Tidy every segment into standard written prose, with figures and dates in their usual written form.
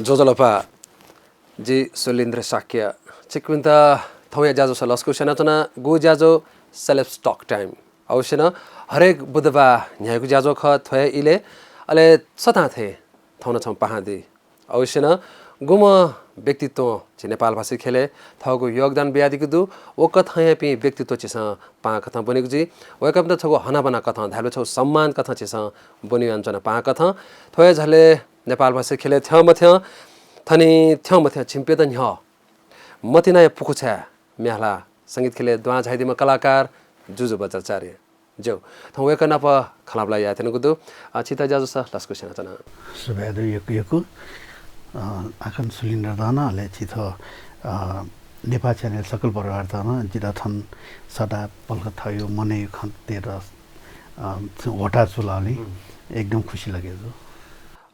जोजलपा जी सुलिन्द्र शाक्य चिकविन्ता थौया जाजो छ लस्कु सेनातना गो जाजो celebs talk time अवश्य न हरेक बुधबार न्यायको जाजो ख थोया इले अले सता थे थौन छम पहादी अवश्य न गुम व्यक्तित्व छि नेपाल भाषी खेले थगो योगदान ब्यादिको दु ओ कथा पि व्यक्तित्व छिस पा कथा बनेको जी वेकअप त छगो हना बना कथा धालो छ सम्मान कथा छिस बनियो अञ्चना पा कथा थोया झले नेपाल भाषी खेले थ्या मथ्या थनी थ्या मथ्या छिम्पे त न्ह मतिना पुकुछा म्याला संगीत खेले द्वा झाइदिमा कलाकार जुजु बज्राचार्य जो थौ वेकना प खलाबला या थेनको दु छिता जाजु स लस्कु सेनातना सुबेदु यकु आखन सुलिन्द्र दाना ले छिथो नेपा च्यानल सकल परिवार दाना जिता थन सदा पल्क थयो मने खन तेर वटा चुलाली एकदम खुसी लाग्यो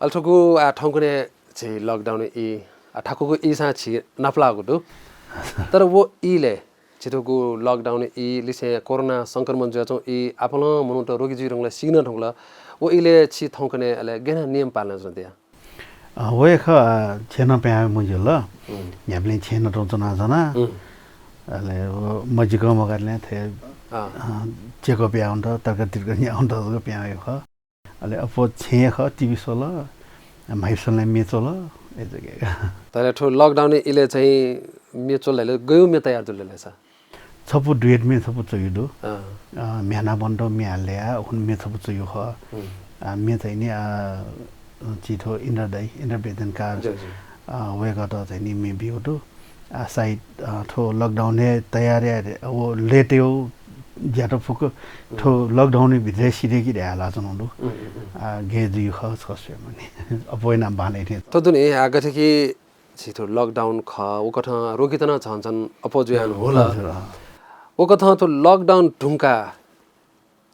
अल्ठगु आ ठौकुने छि लकडाउन इ ठाकुको इ सा छि नपलागु दु तर वो इले छिटोको लकडाउन इ लिसे कोरोना संक्रमण जो छ इ आपन मनु त रोगी जी रंगला सिग्न ढंगला वो इले छि ठौकुने अले गेना नियम पालन जदिया वे ख छेन प्या मुजो ल याबले छेन रोजना जना अले मजिको मगरले थे चेको प्या उन्द तर्क तिर्क नि उन्द प्या ख अले अपो छे ख टिभी सोल माइसले मेचोल एजगे तले ठो लकडाउन इले चाहिँ मेचोलले गयो मे तयार जुलले छ छपु दुएट मे छपु चयुदो म्याना बन्डो म्याल्या हुन मे छपु चयु ख मे चाहिँ नि चिठो इन्डरदाई इन्डरबेदन कार वेगत चाहिँ नि मे बिउदो साइड ठो लकडाउन तयारी वो लेट्यो ज्यादा फुक ठो लकडाउन भित्र सिरेकी हाला जनाउनु गे दुई खस खस्यो मने अपोइना बाले थे तदुने आगथे कि छिटो लकडाउन ख ओ कथा रोकितन छन्छन् अपोजुयान होला ओ कथा त लकडाउन ढुंका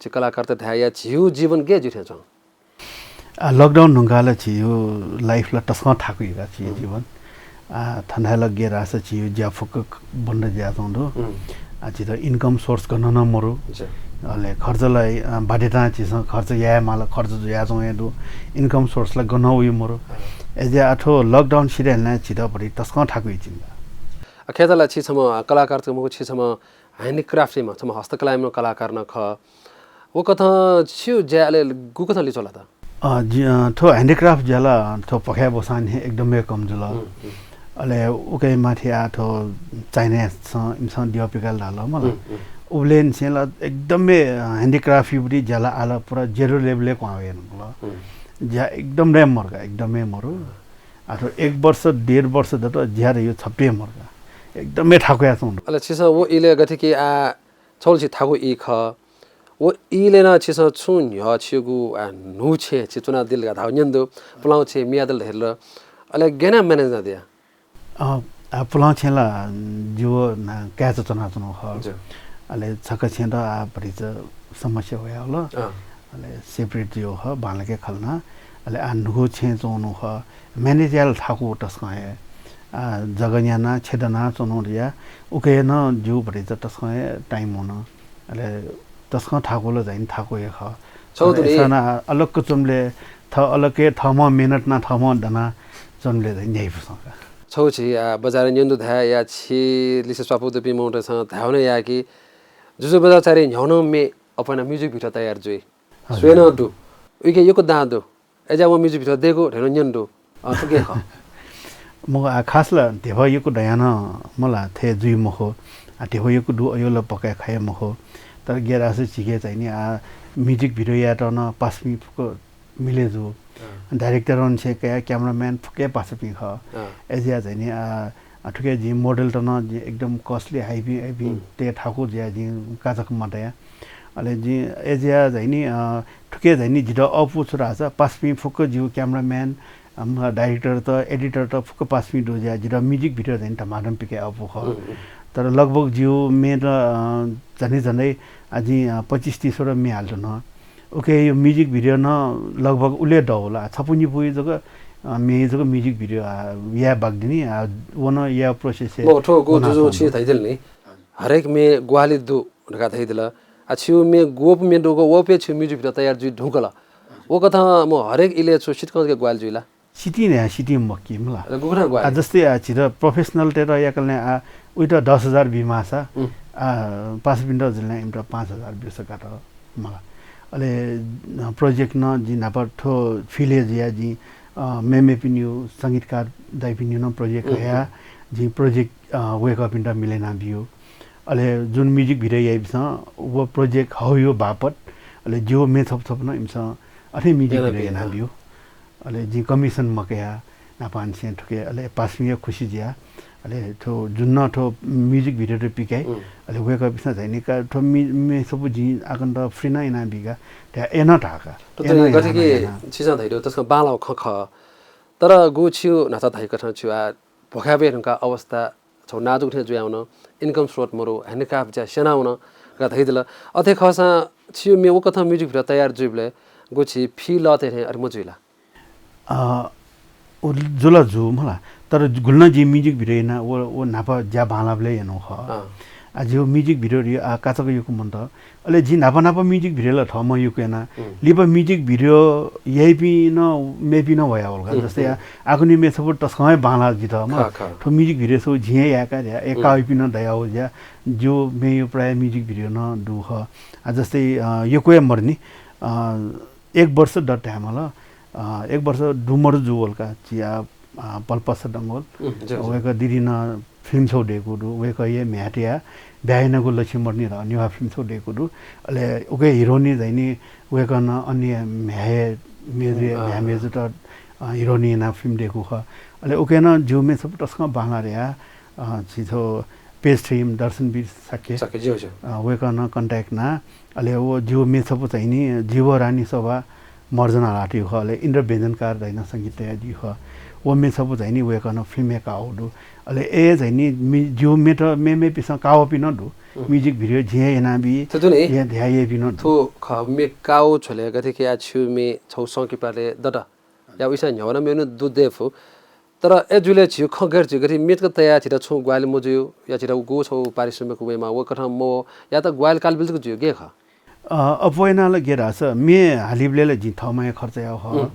छि कलाकार त धाया छिउ जीवन गे जुथे छ लकडाउन ढुंगाले छिउ लाइफ ला तस्मा ठाकुइगा छि जीवन ठण्डा लगे रास छिउ ज्या फुक बन्द ज्या जन्दो आछि त इन्कम सोर्स गर्न न मरु अले खर्चलाई बाडेटा छिस खर्च या माल खर्च या जयदु इन्कम सोर्स ला गर्न उयो मरु एजे आठो लकडाउन सिरेलना छित परि तस्का ठाकुइ छिन्दा खेतला छि छम कलाकार त मको छि छम ह्यान्डीक्राफ्टमा छम हस्तकलामा कलाकार न ख ओ कथा छिउ ज्याले गु कथा लि चला त थो ह्यान्डीक्राफ्ट ज्याला थो पख्या बसान एकदमै कम जुल अले उकै माथि आठो चाइनिज छ इन्सान डिओपिकल डाल मलाई उब्लेन सेल एकदमै ह्यान्डीक्राफ्ट युबडी ज्याला आला पुरा जेरो लेभलले क्वावेन ल ज्या एकदमै मर्गा आठो 1 वर्ष 1.5 वर्ष त ज्यारे यो छप्पे मर्गा एकदमै ठाकुया छ अले छिस वो इले गथे कि आ छौलछि थागु इ ख वो इले न छिस छुन ह छिगु आ नु छे छिचुना दिल गा धाउ न्यन्दो पुलाउ छे मियादल हेल अले गेना मैनेज न दिया पुलाउ छेला जो ना क्याच चना चनो ह अले छक छेन आ परिच समस्या होया ल अले सेपरेट जो ह बालके खलना अले आ नु छे चोनु ह मैनेजल ठाकु तस्काए जगन्याना छेदना चोनु रिया उके न जो परिच तस्काए टाइम हुन अले तस्का ठाकुल जाइन ठाकु ए ख चौधरी सना अलग चुमले थ अलगे थमा मिनेट ना थमा दना चुमले जाइन जाइ फसका छौछि बजार न्यन्दु धा या छि लिसे स्वापु त पि मोट छ धाउन या कि जुजु बजाचार्य न्याउन मे अपना म्युजिक भिडियो तयार जुइ स्वेन दु उके यको दादो एजा म म्युजिक भिडियो देखो ढेनो न्यन्दु तुके ख म खासला देव यको दयान मला थे जुइ मखो देव यको दु अयो ल पकाय खाय मखो तर गेरासे छिके चाहिँ नि म्युजिक भिडियो या त न पासमी फुको मिले जो डाइरेक्टर अन छे क्या क्यामेराम्यान फुके पासमी ख एजिया चाहिँ नि ठुके जी मोडल त न एकदम कस्टली हाइबी ते ठाकु ज्या जी काजक मटया अले जी एजिया चाहिँ नि ठुके चाहिँ नि जिडो अपु छुरा छ पासमी फुको जिउ क्यामेराम्यान डाइरेक्टर त एडिटर त फुको पासमी दो ज्या जिडो म्युजिक भिडियो चाहिँ टमाटम पिके अपु ख तर लगभग जिउ मेरो झनै अझै 25-30 वटा मे हाल्छ न ओके यो म्युजिक भिडियो न लगभग उले डौला छपुनी पुइ जग मे जग म्युजिक भिडियो या बागदिनी वन या प्रोसेस म ठो गो जुजु छि थाइदिल नि हरेक मे ग्वाली दु ढका थाइदिल आ छिउ मे गोप मे दोगो वपे छु म्युजिक भिडियो तयार जुइ ढुकला ओ कथा म हरेक इले छु सिटक के ग्वाल जुइला सिटी ने सिटी मक्की मला गुखना गयो जस्तै छिर प्रोफेसनल टेर याकलने उइटा 10,000 बिमा छ पास बिन्डो जिल्ला इमटा 5,000 बिस काट मला अले प्रोजेक्ट न जि नापर ठो फिलेज या जि मेमे पिन्यु संगीतकार दाइ पिन्यु न प्रोजेक्ट या जि प्रोजेक्ट वेक अप इन्टा मिलेना बियो अले जुन म्युजिक भिडियो याइबस वो प्रोजेक्ट हाउ यो बापत अले जो मे थप थप न इमस अथे म्युजिक भिडियो ना बियो अले जि कमिसन मकया नापान से ठके अले पासमिया खुशी जिया अले थो जुन्न थो म्युजिक भिडियो रे पिकाइ अले वेक अप इस छैन का थो मे सब जि आकन त फ्री ना इना बिगा त्या एना ढाका त गथे कि छिसा धैरो त्यसको बालाउ खख तर गु छिउ नाता धाइक छ छिउ भोकाबेरका अवस्था छौ नाजुक थे जुयाउन इन्कम स्रोत मरो हनका बजा सेनाउन ग धैदल अथे खसा छिउ मे ओ कथा म्युजिक भिडियो तयार जुबले गु छि फी लते थे अर मजुइला ओ जुला जु मला तर गुल्न जी म्युजिक भिडियो ना ओ नापा ज्या भालाबले हेनु ख आज यो म्युजिक भिडियो रि काचको युको मन त अले जि नापा नापा म्युजिक भिडियो ल थम युकेना लिपा म्युजिक भिडियो यही न मेपी न भया होला जस्तै आकुनि मे सब तस्कै भाला जि त म थो म्युजिक भिडियो सो झिए याका एकाइ पिन दया हो ज्या जो मे यो प्राय म्युजिक भिडियो न दुख जस्तै यो कोय मर्नी 1 वर्ष द टाइम होला 1 वर्ष डुमर जुवलका चिया पल्पस डंगोल वेक दिदी न फिल्म शो डेको दु वेक ये म्याटिया ब्याइनको लक्ष्मी मर्नी र अन्य फिल्म शो डेको दु अले ओके हिरोनी जैनी वेक न अन्य म्याहे मेजे म्यामेज त हिरोनी ना फिल्म डेको ख अले ओके न जो मे सब तस्क बांगा रे छिथो पेज थ्रीम दर्शन बि सके जो वेक न कन्ट्याक्ट ना अले वो जो मे सब चाहिनी जीव रानी सभा मर्जना लाटी ख अले इन्द्र व्यञ्जनकार दैन संगीत जी ख वो मे सब चाहिनी वेक न फिल्म का आउडु अले ए चाहिनी जो मे त मे पिस काओ पिन दु म्युजिक भिडियो झिए एना बि या ध्याये पिन थो ख मे काओ छोले गथे कि आ छु मे छौ सकी पाले दटा या उइसा न्यौन मेनु दुदेफु तर ए जुले छु खगर छु गथे मेटको तया छिरा छु ग्वाल मोजु या छिरा गो छौ पारिश्रमिक वेमा वो कथा मो या त ग्वाल कालबिलको छु गे ख अपोइनाले गेरास मे हालिबले जि थमा खर्च या हो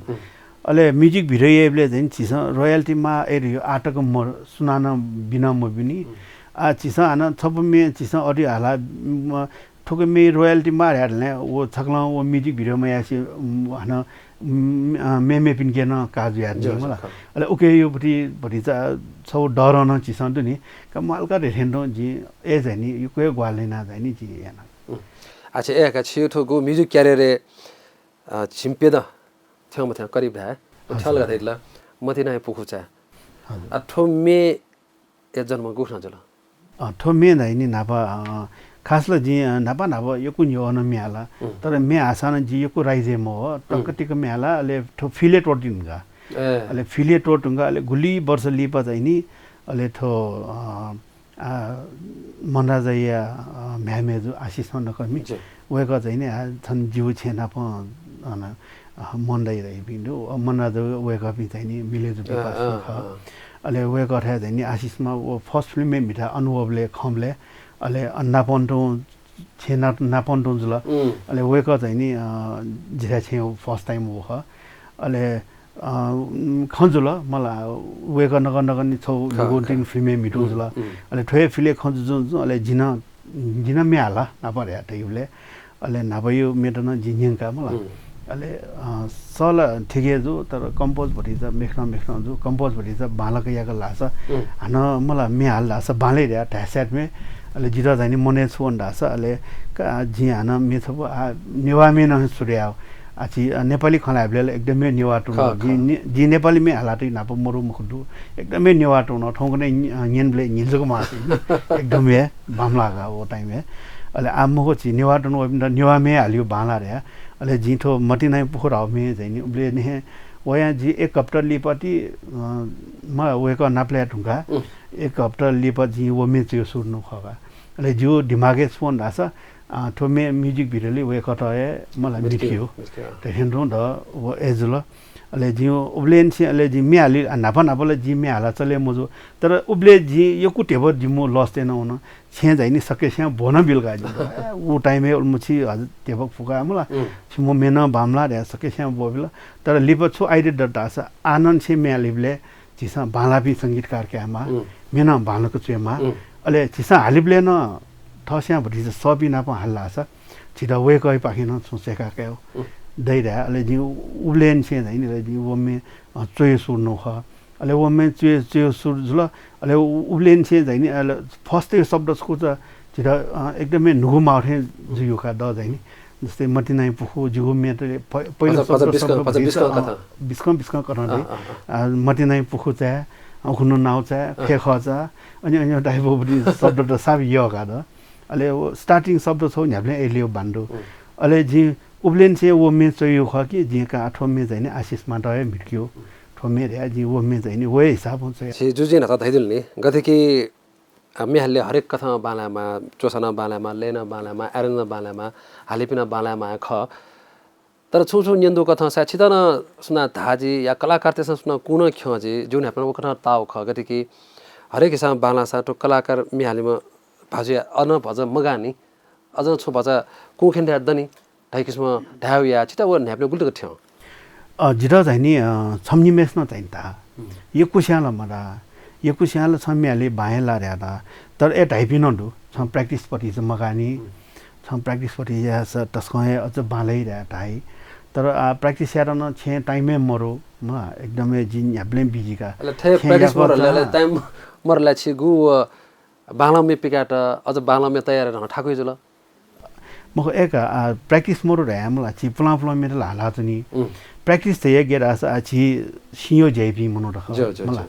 अले म्युजिक भिडियो एबले जइन छिस रोयल्टी मा एरियो आटको म सुनान बिना म बिनी आ छिस आन थप मे छिस अडि हाला ठोके मे रोयल्टी मा हेर्ने वो छकला वो म्युजिक भिडियो मा यासी हन मे पिन केन काजु याद मला अले ओके यो बटी छौ डर न छिस नि कमालका रेठेन्डो जि ए जनि यो कोइ ग्वालेना जनि जि याना अच्छा एका छिटो गो म्युजिक क्यारियर छिम्पे द थ्याउ मथ्या करिब भए छल गदैला मथि नै पुखुचा अठो मे ए जन्म गुखना जला ठो मे नै नि नापा खासला जि नापा यो कुन यो न म्याला तर मे आसान जि यो को राइजे म हो टंकटिक म्याला अले ठो फिले टोटिनगा अले फिले टोटुंगा अले गुली वर्ष लिपा चाहिँ नि अले थो मनराजया म्यामेजु आशिष नकर्मी वेका चाहिँ नि छन जीव छेना प मनराई रहि बिन्दु मनराज वेका पि चाहिँ नि मिलेजु पास अले वेका थे चाहिँ नि आशिषमा वो फर्स्ट फिल्ममै मिठा अनुभवले खमले अले अन्नापन्टो छेना नापन्टो जुल अले वेका चाहिँ नि जिरा छे फर्स्ट टाइम हो ख अले खन्जुल मला वेका नगन छौ गोटिन फिल्ममै मिठो जुल अले ठोय फिले खन्जु अले जिना मे हाला नापरे तैले अले नाबयो मेटन जिन्यंका मला अले सल ठिकै जो तर कम्पोज भरि त मेख्न जो कम्पोज भरि त बालक याक लास हन मला मे हाल लास बाले रे ठ्यासेट मे अले जिरा जानि मने छोन दास अले जि हन मे छ नेवामे न सुर्या आछि नेपाली खलाबले एकदमै नेवाटु जि नेपाली मे हालाटै नाप मरु मुखदु एकदमै नेवाटु न ठौकने न्यनले निजको मासि एकदमै भामलागा ओ टाइम हे अले आमको छि नेवाटु न नेवामे हालियो बाला रे अले जिठो मटिनाइ पोखरा मे जैनि उले ने वया जी एक कप्टर लिपति म वेक नाप्ले ढुंगा एक कप्टर लिप जी वो मे त्यो सुर्नु खगा अहिले जो दिमागे फोन राछ थोमे म्युजिक भिडियोले वे कटाए मलाई मिठियो त हेन्डो द एजुल अहिले जिउ उब्लेन से अहिले जि मिहाली नापा नापाले जि मिहाला चले मजो तर उब्ले जि यो कुटेबो जिमो लस्तेन हुन छे जाइनि सके से बोन बिलगा जि उ टाइमे मुछि हजुर तेबक फुका मला छिमो मेन बामला रे सके से बोबिल तर लिप छु आइडे डटा छ आनन्द से मिहालीले जिसा बालाबी संगीतकार के आमा मेन बालको चेमा अहिले जिसा हालिबले न थस्या भरि सबि नापा हल्ला छ छिटा वे गइ पाखिन सोचेका के दैरा अहिले जिउ उब्लेन से जाइनि रे जिउ वमे चोय सुर्नु ख अहिले वमे चोय सुर जुल अहिले उब्लेन से जाइनि अहिले फर्स्ट शब्द स्कुच छिटा एकदमै नुगु माथे जुयुका द जाइनि जस्तै मटिनाइ पुखु जुगु मेटे पहिलो बिस्कम करने मटिनाइ पुखु चा खुनु नाउ चा फेख चा अनि अनि टाइप अफ शब्द त सब यगा द अहिले स्टार्टिङ शब्द छ न्याप्ले एलियो बान्डो अहिले जि उब्लेन से वो में चोयो ख कि जि का आठो में जाइने आशिष माटय मिट्क्यो ठोमे रे जि वो में जाइने वे हिसाब हुन्छ छि जुजिन त धैदिल नि गथे कि मिहालले हरेक कथा बालामा चोसना बालामा लेन बालामा एरन बालामा हालिपिना बालामा ख तर छुछु निन्दो कथा सा छितन सुना धाजी या कलाकार त्यसमा सुना कुन ख्यजे जुन अपन कथा ताउ ख गथे कि हरेक हिसाब बाला सा तो कलाकार मिहालीमा भाजे अन भज मगानी अझ छु भज कुखेन दनी ढाइ किसिम ढाउ या छिटा व न्याप्ले गुल्टो थ्यो जिरा जाइनि छम्नी मेस न चाहिन ता यो कुस्याला मरा यो कुस्याला छम्याले बाहे लार्यादा तर ए ढाइपि नडु छम प्र्याक्टिस पटि छ मगानी छम प्र्याक्टिस पटि या स तस्कय अझ बालै र्या ढाइ तर प्र्याक्टिस यार न छे टाइममे मरो म एकदमै जिन न्याप्ले बिजीका प्र्याक्टिस मरले टाइम मरला छि गु बालामे पिकाट अझ बालामे तयार रहन ठाकुइ जुल मको एक प्र्याक्टिस मरो र्या मला छि प्ला मेरो हाला तनी प्र्याक्टिस त एक गेरा छि सियो जेपी मनो रख मला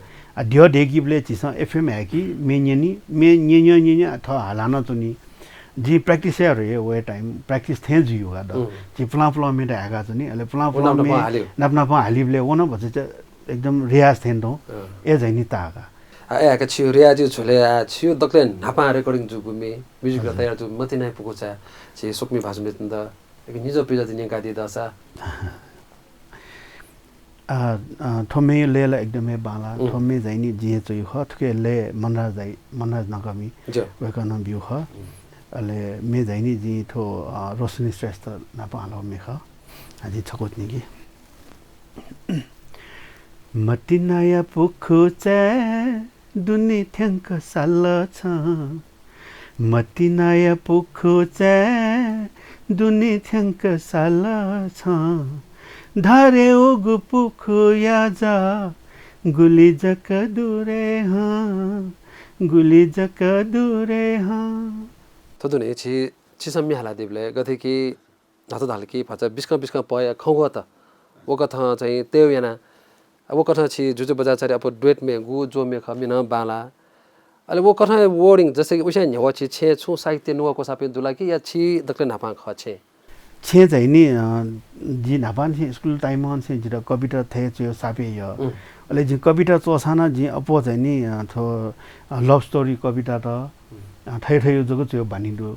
ढ्यो डेगिबले छि एफएम है कि मेन्यनी मे न्य थ हालान तनी जी प्र्याक्टिस यार हे वे टाइम प्र्याक्टिस थे जियो गा द छि प्ला मेरो आगा तनी अले प्ला मे नापना पा हालिबले वन भछ एकदम रियाज थेन दो ए जैनी तागा आका छियो रियाजी झोले छियो दक्ले नापा रेकर्डिङ जुगुमे म्युजिक र तयार जु मति नै पुगुचा छि सुकमी भाषुमे त एक निजो पिजा दिने गादी दसा थोमे लेला एकदमै बाला थोमे जाइनि जिए चाहिँ ख थके ले मनराज नगमी वेकन बिउ ख अले मे जाइनि जि थो रोशनी श्रेष्ठ नापालो मे ख आजि छकोत निगी मटिनाया पुखु चा दुनी थ्यांक साल छ मटिनाया पुखु चा दुनी थ्यांक साल छ धारे उगु पुखु याजा गुली जक दुरे हाँ थदुने छि सम्मी हाला देबले गथे कि नातो धालकी फचा बिस्का पय खौग त वो कथा चाहिँ त्यो याना वो कथा छि जुजु बजाचार्य अप डुएट में गु जो में खमिन बाला अले वो कथा वर्डिङ जस्तै कि उसा न्यव छि छे छु साहित्य नुको सापे दुला कि या छि दक्ले नापा ख छे चाहिँ नि जि नापान से स्कुल टाइम अन से जिरा कविता थे जो सापे य अले जि कविता चोसाना जि अपो चाहिँ नि थो लभ स्टोरी कविता त ठै जगो जो बानिदु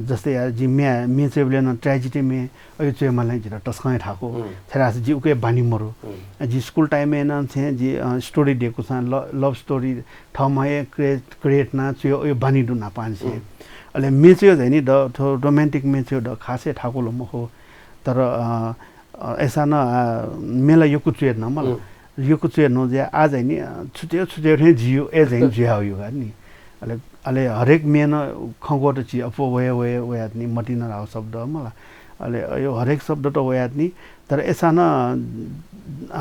जस्तै यार जि मे चेबले न ट्रेजेडी मे अयो चाहिँ मलाई जिरा टस्काय ठाको थेरास जि उके बानी मरो जि स्कुल टाइम में न छे जि स्टोरी डेको सा लभ स्टोरी ठाउमा क्रिएट न चाहिँ अयो बानिदु ना पानसे अले मेच्यो चाहिँ नि द रोमान्टिक मेच्यो द खासै ठाकुलो मखो तर ऐसा न मेला यो कुछ न मलाई यो कुछ न जे आज नि छुट्यो थे जियो ए चाहिँ जिया यो नि अले हरेक मेन खगोट छि अपो वे नि मटिन राव शब्द मला अले यो हरेक शब्द त वे नि तर ऐसा न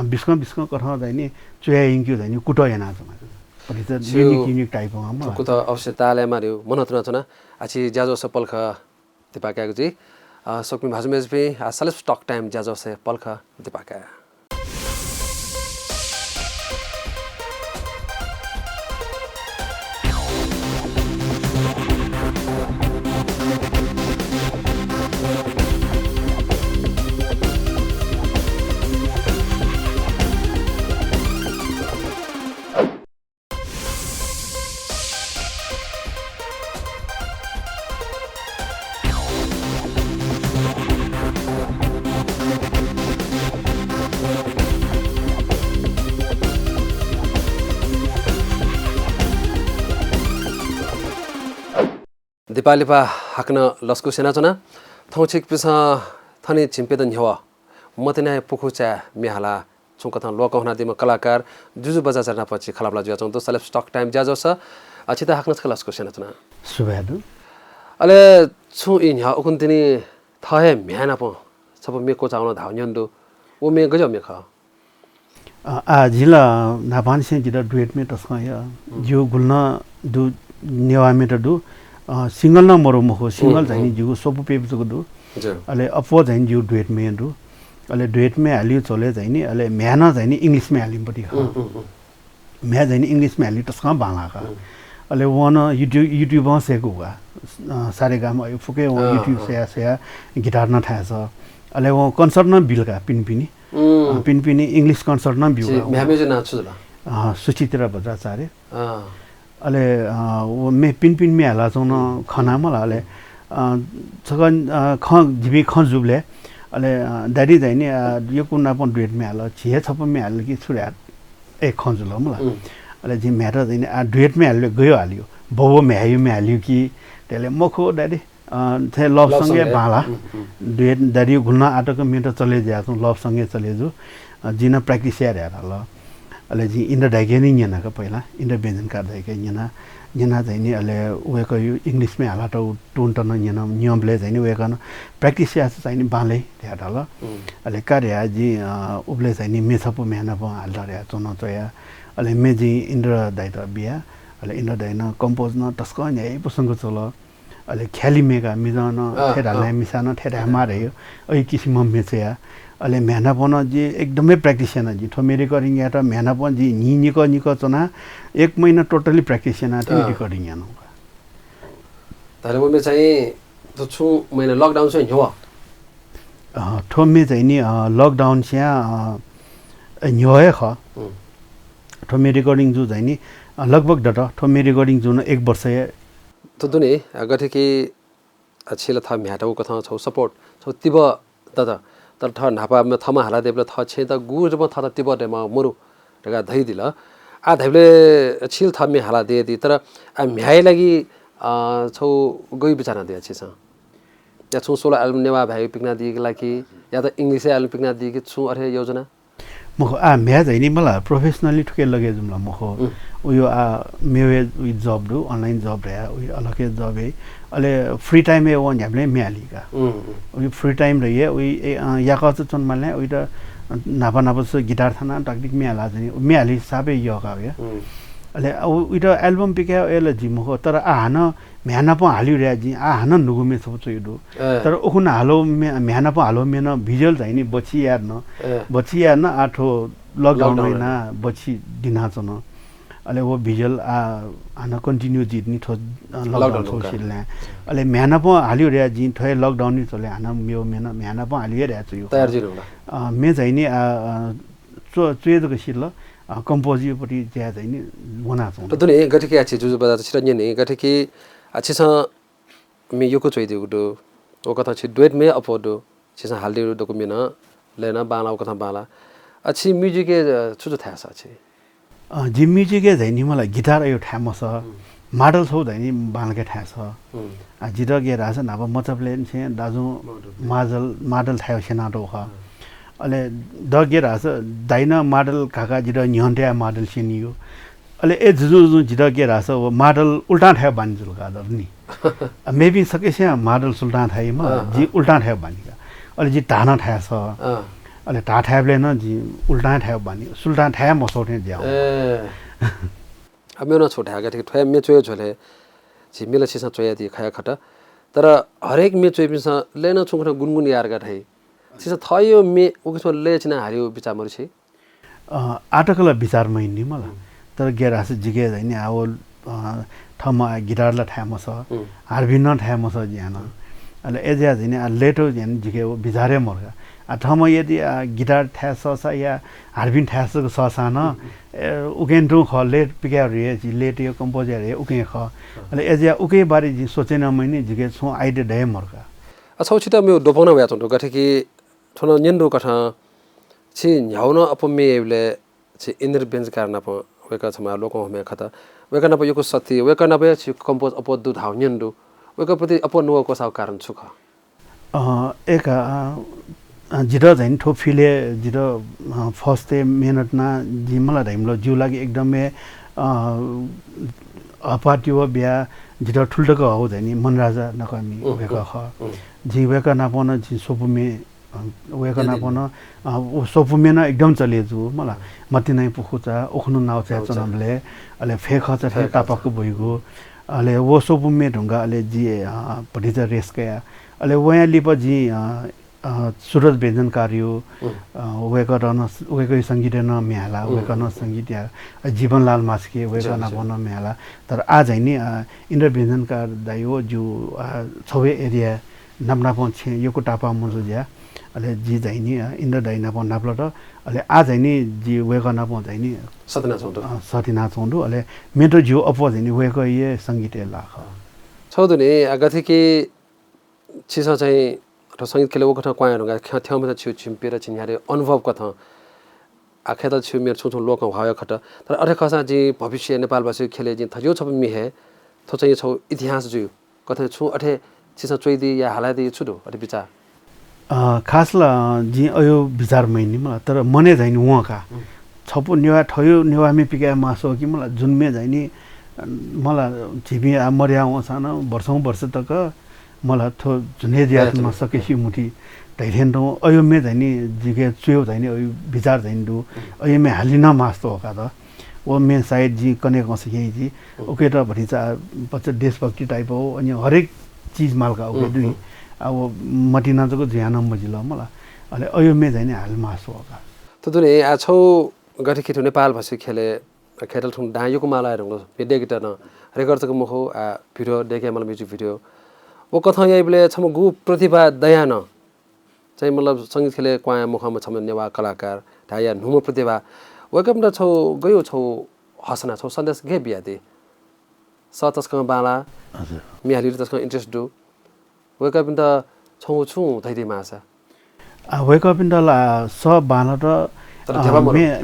बिस्कम कथा चाहिँ नि चुया इंक्यो चाहिँ नि कुटो याना युनिक टाइप हो कुत अवश्य ताले मार्यो मनोत्र छना आछि जाजो सपल ख दिपाका जी सकमी भाजमेज पे सेलेब्स टक टाइम जाजो से पलख दिपाका दिपालिपा हाक्न लस्कु सेनाचना थौ छिक पिसा थनी छिम्पेदन ह्यवा मतिना पुखुचा मिहाला छुकथा लोकहना दिम कलाकार जुजु बजाचार्य पछि खलाबला जुया चौं तो सेलेब्स टक टाइम ज्याजो छ अछिता हाक्न छ लस्कु सेनाचना सुबेदु अले छु इन ह्या उकुन्तिनी थहे म्याना प सब मेको चाउन धाउन्यन्दु वो मे गजो मे ख जिला नापान से जिला डुएट में तस्काया जो गुलना दु नेवा में दु सिंगल ना मरो मखो सिंगल जानि जिगु सोपु पेप जगु दु अले अपो जानि जिउ डुएट में दु अले डुएट में हालियो चले जानि अले म्याना जानि इंग्लिश में हालिम पटी ख म्या जानि इंग्लिश में हालि तस्का बाला ख अले वन युट्युब सेको वा सारे गाम फुके व युट्युब से गिटार न थाहा छ अले व कन्सर्ट न बिलका पिनपिनी पिनपिनी इंग्लिश कन्सर्ट न बिउ म्यामेज नाच्छु ल सुचित्रा भद्राचार्य अले वो मे पिनपिन में हाला चौन खना मला अले छगन ख जिबी ख जुबले अले दादी जाइने यो कुना पन डुएट में हाला छिए छप में हाल कि छुरा एक ख जुल मला अले जि म्याटर जाइने डुएट में हाल्यो गयो हाल्यो बबो म्यायो में हाल्यो कि त्यसले मखो दादी थे लभ सँगै बाला डुएट दादी घुल्न आटोको मेटर चले जाछु लभ सँगै चले जो जिन प्र्याक्टिस यार ल अले जी इन्डर डाइगेनी न्याना का पहिला इन्डर बेन्जन का दाइके न्याना न्याना चाहिँ नि अले उएको यो इंग्लिश में हाला त टोन टन न्याना नियमले चाहिँ नि उएको प्र्याक्टिस या चाहिँ नि बाले त्याटा ल अले कार्य जी उबले चाहिँ नि मेछपो मेहना प हाल्दा रे चोन चया अले मे जी इन्डर दाइता बिया अले इन्डर दाइना कम्पोज न टस्क न्याय प्रसंग चल अले ख्याली मेगा मिजन ठेरा ला मिसान ठेरा मारे ओइ किसिम मेछया अले म्यानापन जी एकदमै प्र्याक्टिस याना जी थोमे रेकर्डिङ या त म्यानापन जी निको चना एक महिना टोटली प्र्याक्टिस याना थियो रेकर्डिङ याना ताले म चाहिँ त छु महिना लकडाउन छ ह्यो थोमे चाहिँ नि लकडाउन छ्या ह्योए ख थोमे रेकर्डिङ जु चाहिँ नि लगभग डट थोमे रेकर्डिङ जुन एक वर्ष त दुने गथे कि छिल था म्याटाउ कथा छौ सपोर्ट छौ तिब त तर थ नापामा थमा हाला देबले थ छे त गुर म थ त तिब देमा मरु रगा धै दिल आ धैबले छिल थमे हाला दे दि तर आ म्याइ लागि छौ गई बिचाना दे छ या छु 16 एल्बम नेवा भाइ पिकना दिएको लागि या त इंग्लिश एल्बम पिकना दिएको छु अरे योजना मखो म्या चाहिँ नि मलाई प्रोफेसनली ठुके लगे जुमला मखो उयो मेवे उयो जब दु अनलाइन जब रे उयो अलगे जब है अले फ्री टाइम ए वन हामीले म्यालिका उयो फ्री टाइम रहिए उयो याका चन माले उयो त नापा नापा गिटार थाना टेक्निक म्याला चाहिँ म्याली साबे यका या अले उयो त एल्बम पिके एले जि मखो तर आहान म्याना प हालियो रे जि आहान नुगुमे सब चोइदो तर ओखुन हालो म्याना प हालो मेन भिजुअल चाहिँ नि बची यार न आठो लकडाउन हैन बची दिना चन अले वो भिजुअल आन कन्टिन्यू जितनी थो लकडाउन थो सिलले अले म्याना प हालियो रे जि थय लकडाउन नि चले हाना मेओ मेन म्याना प हालियो रे छु तयार जिरोला मे चाहिँ नि चुएदको सिल कम्पोजियो पटी ज्या चाहिँ नि वना छ त दुने गठके आछि जुजु बजा छिरा नि गठके आछि छ मे योको चोइदिउ दु ओ कथा छि डुएट मे अपडो छिसा हालदे डकुमेन्ट लेना बाला ओ कथा बाला अछि म्युजिक छुजु थाहा छ अछि जि म्युजिक चाहिँ नि मलाई गिटार यो ठाम छ माडल छौ चाहिँ नि बालके थाहा छ आ जिरा गे रास नाब मचपले छे दाजु माडल थायो सेनाटो ख अले दगे रास दाइना माडल काका जिरा न्यन्टे माडल सेनियो अले ए जुजु जिरा गे रास माडल उल्टा थायो बानिजुल का दर्नी मेबी सकेसे माडल सुल्तान थायो म जि उल्टा थायो बानिका अले जि टाना थायो छ अले टाठाबले न जि उल्टा थायो बानी सुल्तान थायो मसौटे ज्याउ अब मेरो छोटा गथे थय मे चोय झोले जि मिला छिसा चोया दि खाया खटा तर हरेक मे चोय पिसा लेन छुङखना गुनगुन यार गथै छिसा थयो मे उकसो ले छिना हारियो बिचामरु छि आटकला विचार मैनी मला तर गेरास जिगे हैन आव थमा गिटारला थाम छ हारबिन थाम छ ज्यान अले एजा हैन लेटो ज्यान जिगे बिचारे मर्गा थमा यदि गिटार थास छ या हारबिन थासको ससान उकेन्टो ख लेट पिका रे जि लेट यो कम्पोजर रे उके ख अले एजा उके बारे जि सोचेन मैनी जिगे छु आइडे डे मर्गा अच्छा छिटा मे दोपना व्या त गथे कि थोनो निन्दो कथा छि न्याउन अपमेले छि इनर बेन्च कारण प वेका छमा लोको हमे खता वेका न प योको सती वेका न प छि कम्पोज अप दु धाउ निन्दो वेको प्रति अपन नुवा कोसाव कारण छु ख एक जिरो झैन ठोफिले जिरो फर्स्ट मेहनत ना जी मलाई धाइमलो जिउ लागि एकदमै अपाट्यो बिया जिरो ठुल्टको हो झैनी मनराजा नकमी वेका ख जी वेका नापन जी सोपुमे वेका नापन सोपुमे न एकदम चलेजु मलाई मति नै पुखुचा ओखनु नाउ चाहिँ चनमले अले फेख छ तापको भइगो अले वो सोपुमे ढुंगा अले जी पढिजा रेसका अले वया लिप जी सूरज व्यञ्जन कार्य वेको संगीत न म्याला वेको न संगीत या जीवनलाल मास्के वेको न बन म्याला तर आज हैनी इन्द्र व्यञ्जन कार दाइयो जो छवे एरिया नामनापन छ योको टापा मुजु ज्या अले जी जाइनी इन्द्र दाइना पन नाप्लो त अले आज हैनी जी वेको न पन जाइनी सतिना चोंडु अले मेटो जो अपो जाइनी वेको ये संगीत लाख छौदुने अगथे के छिसा चाहिँ र संगीत खेले वो कथा क्वायरंगा थ्याउमा त छु छिम्पेर छिन्यारे अनुभव कथा आखे त छु मेरो छोटो लोक भाव खट तर अरे खसा जी भविष्य नेपालवासी खेले जी थजो छ मिहे थो चाहिँ छ इतिहास जु कथा छु अठे छिसा चोइदी या हालादी छुदो अरे विचार खासला जी अयो विचार मैनी मलाई तर मने जाइन उहाँका छपु नेवा ठयो नेवामी पिका मासो कि मलाई जुनमे जाइनी मलाई छिबी मर्या वसान वर्ष तक मलाई थो जुने ज्यासमा सकेसी मुठी दैथेन अयो मे जाइनी जिगे चुयो जाइनी अयो विचार जाइन दु अयो मे हालिन मास्तो होका त ओ मे साइड जी कने कसके जी ओके त भरिचा बच्चा देशभक्ति टाइप हो अनि हरेक चीज मालका ओके दुई अब मटिना जको ज्यान मजिल मलाई अले अयो मे जाइनी हाल मासो होका त दुने आ छौ गठे खेत नेपाल भाषी खेले खेतल ठुङ डायोको माला रंग भिडियो गिटार न रेकर्ड तक मखो आ भिडियो देखे मलाई म्युजिक भिडियो वो कथा यही बेले छम गु प्रतिभा दया न चाहिँ मतलब संगीत खेले क्वाया मुखमा छम नेवा कलाकार ढाया नुम प्रतिभा वेकम त छौ गयो छौ हसना छौ सन्देश गे बियादे सतस्क बाला हजुर मिहाली तस्क इन्ट्रेस्ट दु वेकम त छौ छु थैदे मासा वेकम त ला स बाला त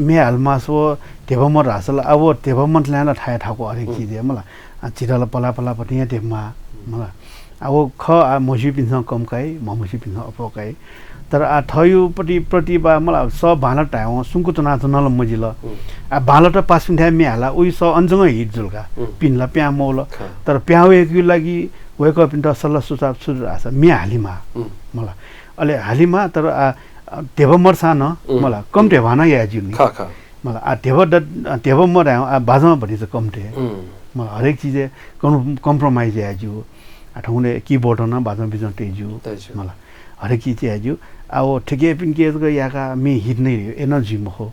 मे हालमासो देवमर हासल अब देवमन ल्यान ठाय ठाको हरेक चीज मलाई चिरल पला पला पटिया देवमा मलाई अब ख मसी पिन्छ कमकाई मसी पिन्छ अपकाई तर आ थयुपट्टि प्रतिभा मलाई स भाला टाउ सुंकु तना तना मजिल आ भाला त पास पिन्थ्या मेहाला उइ स अन्जङ हिट जुलका पिनला प्या मौल तर प्यावेको लागि वेक अप इन त सल्ला सुझाव सुरु आछ मे हालिमा मलाई अले हालिमा तर आ देवमर सान मलाई कम देवाना याजु नि मलाई आ देवमर आ बाजमा भरि त कमटे मलाई हरेक चीज कम्प्रोमाइज याजु आठौँले कीबोर्ड न बाजमा बिजन टेजु मलाई हरेक चीज याजु आ ओ ठिकै पिन के याका मे हिट नै एनर्जी म हो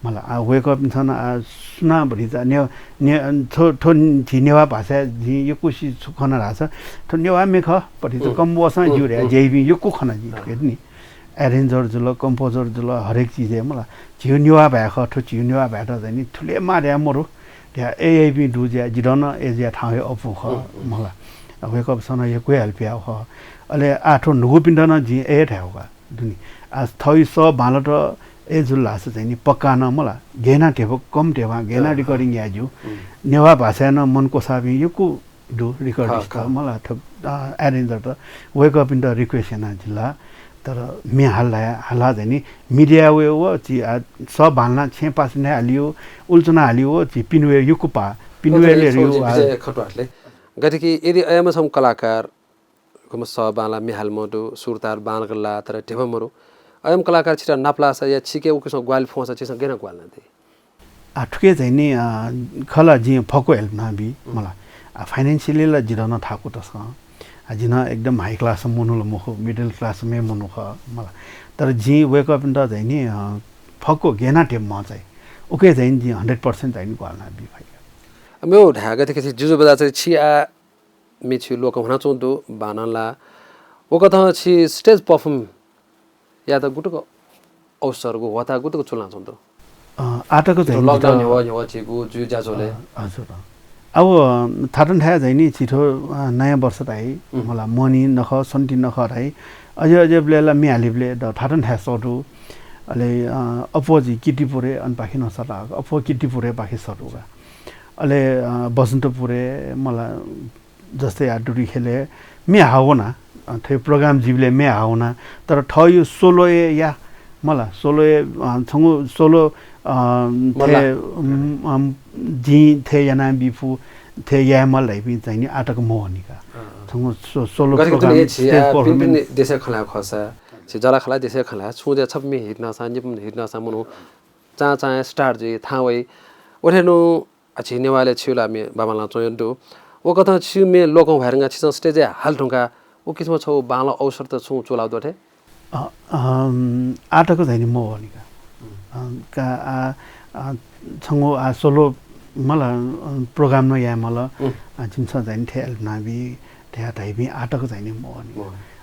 मलाई आ वेक अप इन छन आ सुना भरि त ने थो नेवा भाषा जी यो कुसी सुखना राछ थो नेवा मे ख पटि त कम वसा जुरे जेबी यो को खना जी हेर्नी एरेन्जर जुल कम्पोजर जुल हरेक चीज मलाई जियो नेवा भए ख थो जियो नेवा भए त नि ठुले मार्या मरो त्यहाँ एआईबी दुज्या जिडन एजिया ठाउँ अपु ख मलाई वेक अप सन यो कोइ हेल्पिया हो अले आठो नुगु पिण्ड न जी ए ठाउका दुनी आज थई स भालो त ए जुल लास चाहिँ नि पक्का न मला गेना टेभो कम टेवा गेना रिकर्डिङ याजु नेवा भाषा न मनको साबी यो को दु रिकर्डिङ का मला थ एरेन्जर त wake up in the request न जिल्ला तर मे हाल्ला चाहिँ नि मिडिया वे हो ची स भालना छे पास ने हालियो उल्चना हालियो ची पिनवे यो को पा पिनवेले रियो खटवाटले गतिकी यदि अयम सम कलाकार कोम स बाला मिहाल मोडु सुरतार बालगला तर टेभमरु अयम कलाकार छिटा नाप्लासा या छिके उकस ग्वाल फोसा छिस गेन ग्वाल नदे ठुके चाहिँ नि खला जी फको हेल्प नाबी मला फाइनान्शियली ला जिरन थाको तस जिन एकदम हाई क्लास मनुल मखो मिडल क्लास मे मनुख मला तर जी वेक अप इन द चाहिँ नि फको गेना टेम म चाहिँ ओके चाहिँ जी 100% चाहिँ ग्वाल नाबी भाइ मेरो ढागा देखि जुजु बजाचार्य छिया मिछु लोक हुन चोदो बानला ओ कथा छि स्टेज परफर्म या त गुटको अवसरको वता गुटको चुल्ना चोदो आटाको चाहिँ लकडाउन हो छिगु जु जाजोले हजुर अब थाटन थाया चाहिँ नि छिटो नयाँ वर्ष ताई मलाई मनी नख सन्ति नख राई अझै ब्लेला मिहालिबले द थाटन थाया सटु अले अपोजि किटिपुरे अन पाखि नसला अपो किटिपुरे पाखि सटुगा अले बसन्तपुरे मलाई जस्तै आडुरी खेले मे हाउना थे प्रोग्राम जीवले मे हाउना तर ठयो सोलो या मला सोलो छंगु सोलो थे जी थे याना बिफु थे या मलाई पनि चाहिँ नि आटक Mohanika छंगु solo programme stage performance देशे खला खसा छि जला खला देशे खला छुजे छपमे हिट्न सा निप हिट्न सा मनु चा चा स्टार जे थावै ओठेनु अछि नेवाले छिला मे बाबाला चोयन्टु ओ कथा छि मे लोकौ भरंगा छि स्टेज हाल ठुंका ओ किसम छौ बाला अवसर त छु चोलाउ दोठे आटको चाहिँ नि मोहनिका का छंगु आ सोलो मला प्रोग्राम न या मला जिन्छ चाहिँ थे नाबी थे टाइपी आटको चाहिँ नि मोहनि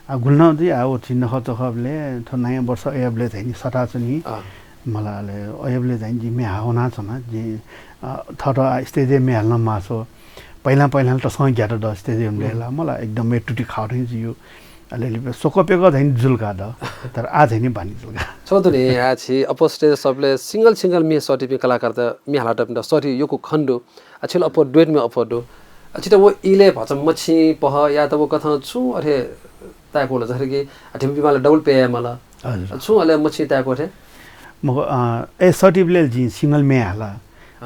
आ गुल्न चाहिँ आ ओ छिन्न खच खबले थ नयाँ वर्ष एबले चाहिँ नि सटा छ नि मलाले एबले चाहिँ जिमे हाउना छ न जि थर स्टेज मे हाल्न मासो पहिला पहिला त सँगै ग्याट द स्टेज मेला मलाई एकदमै टुटी खाउँ जियो अलिअलि सोकोपेको चाहिँ जुल्का द तर आज नि बानी जुल्का छोदुने या छि अपस्टेज सबले सिंगल मे सर्टिफिकेट कलाकार त मे हालाट पनि सरी योको खण्डो अछिल अप डुएट मे अपडो अछि त वो इले भचम मछि पह या त वो कथा छु अरे ताको ल जसरी कि अठिम बिमाले डबल पे मला छु अले मछि ताको थे म ए सर्टिफिकेट जी सिंगल मे हाला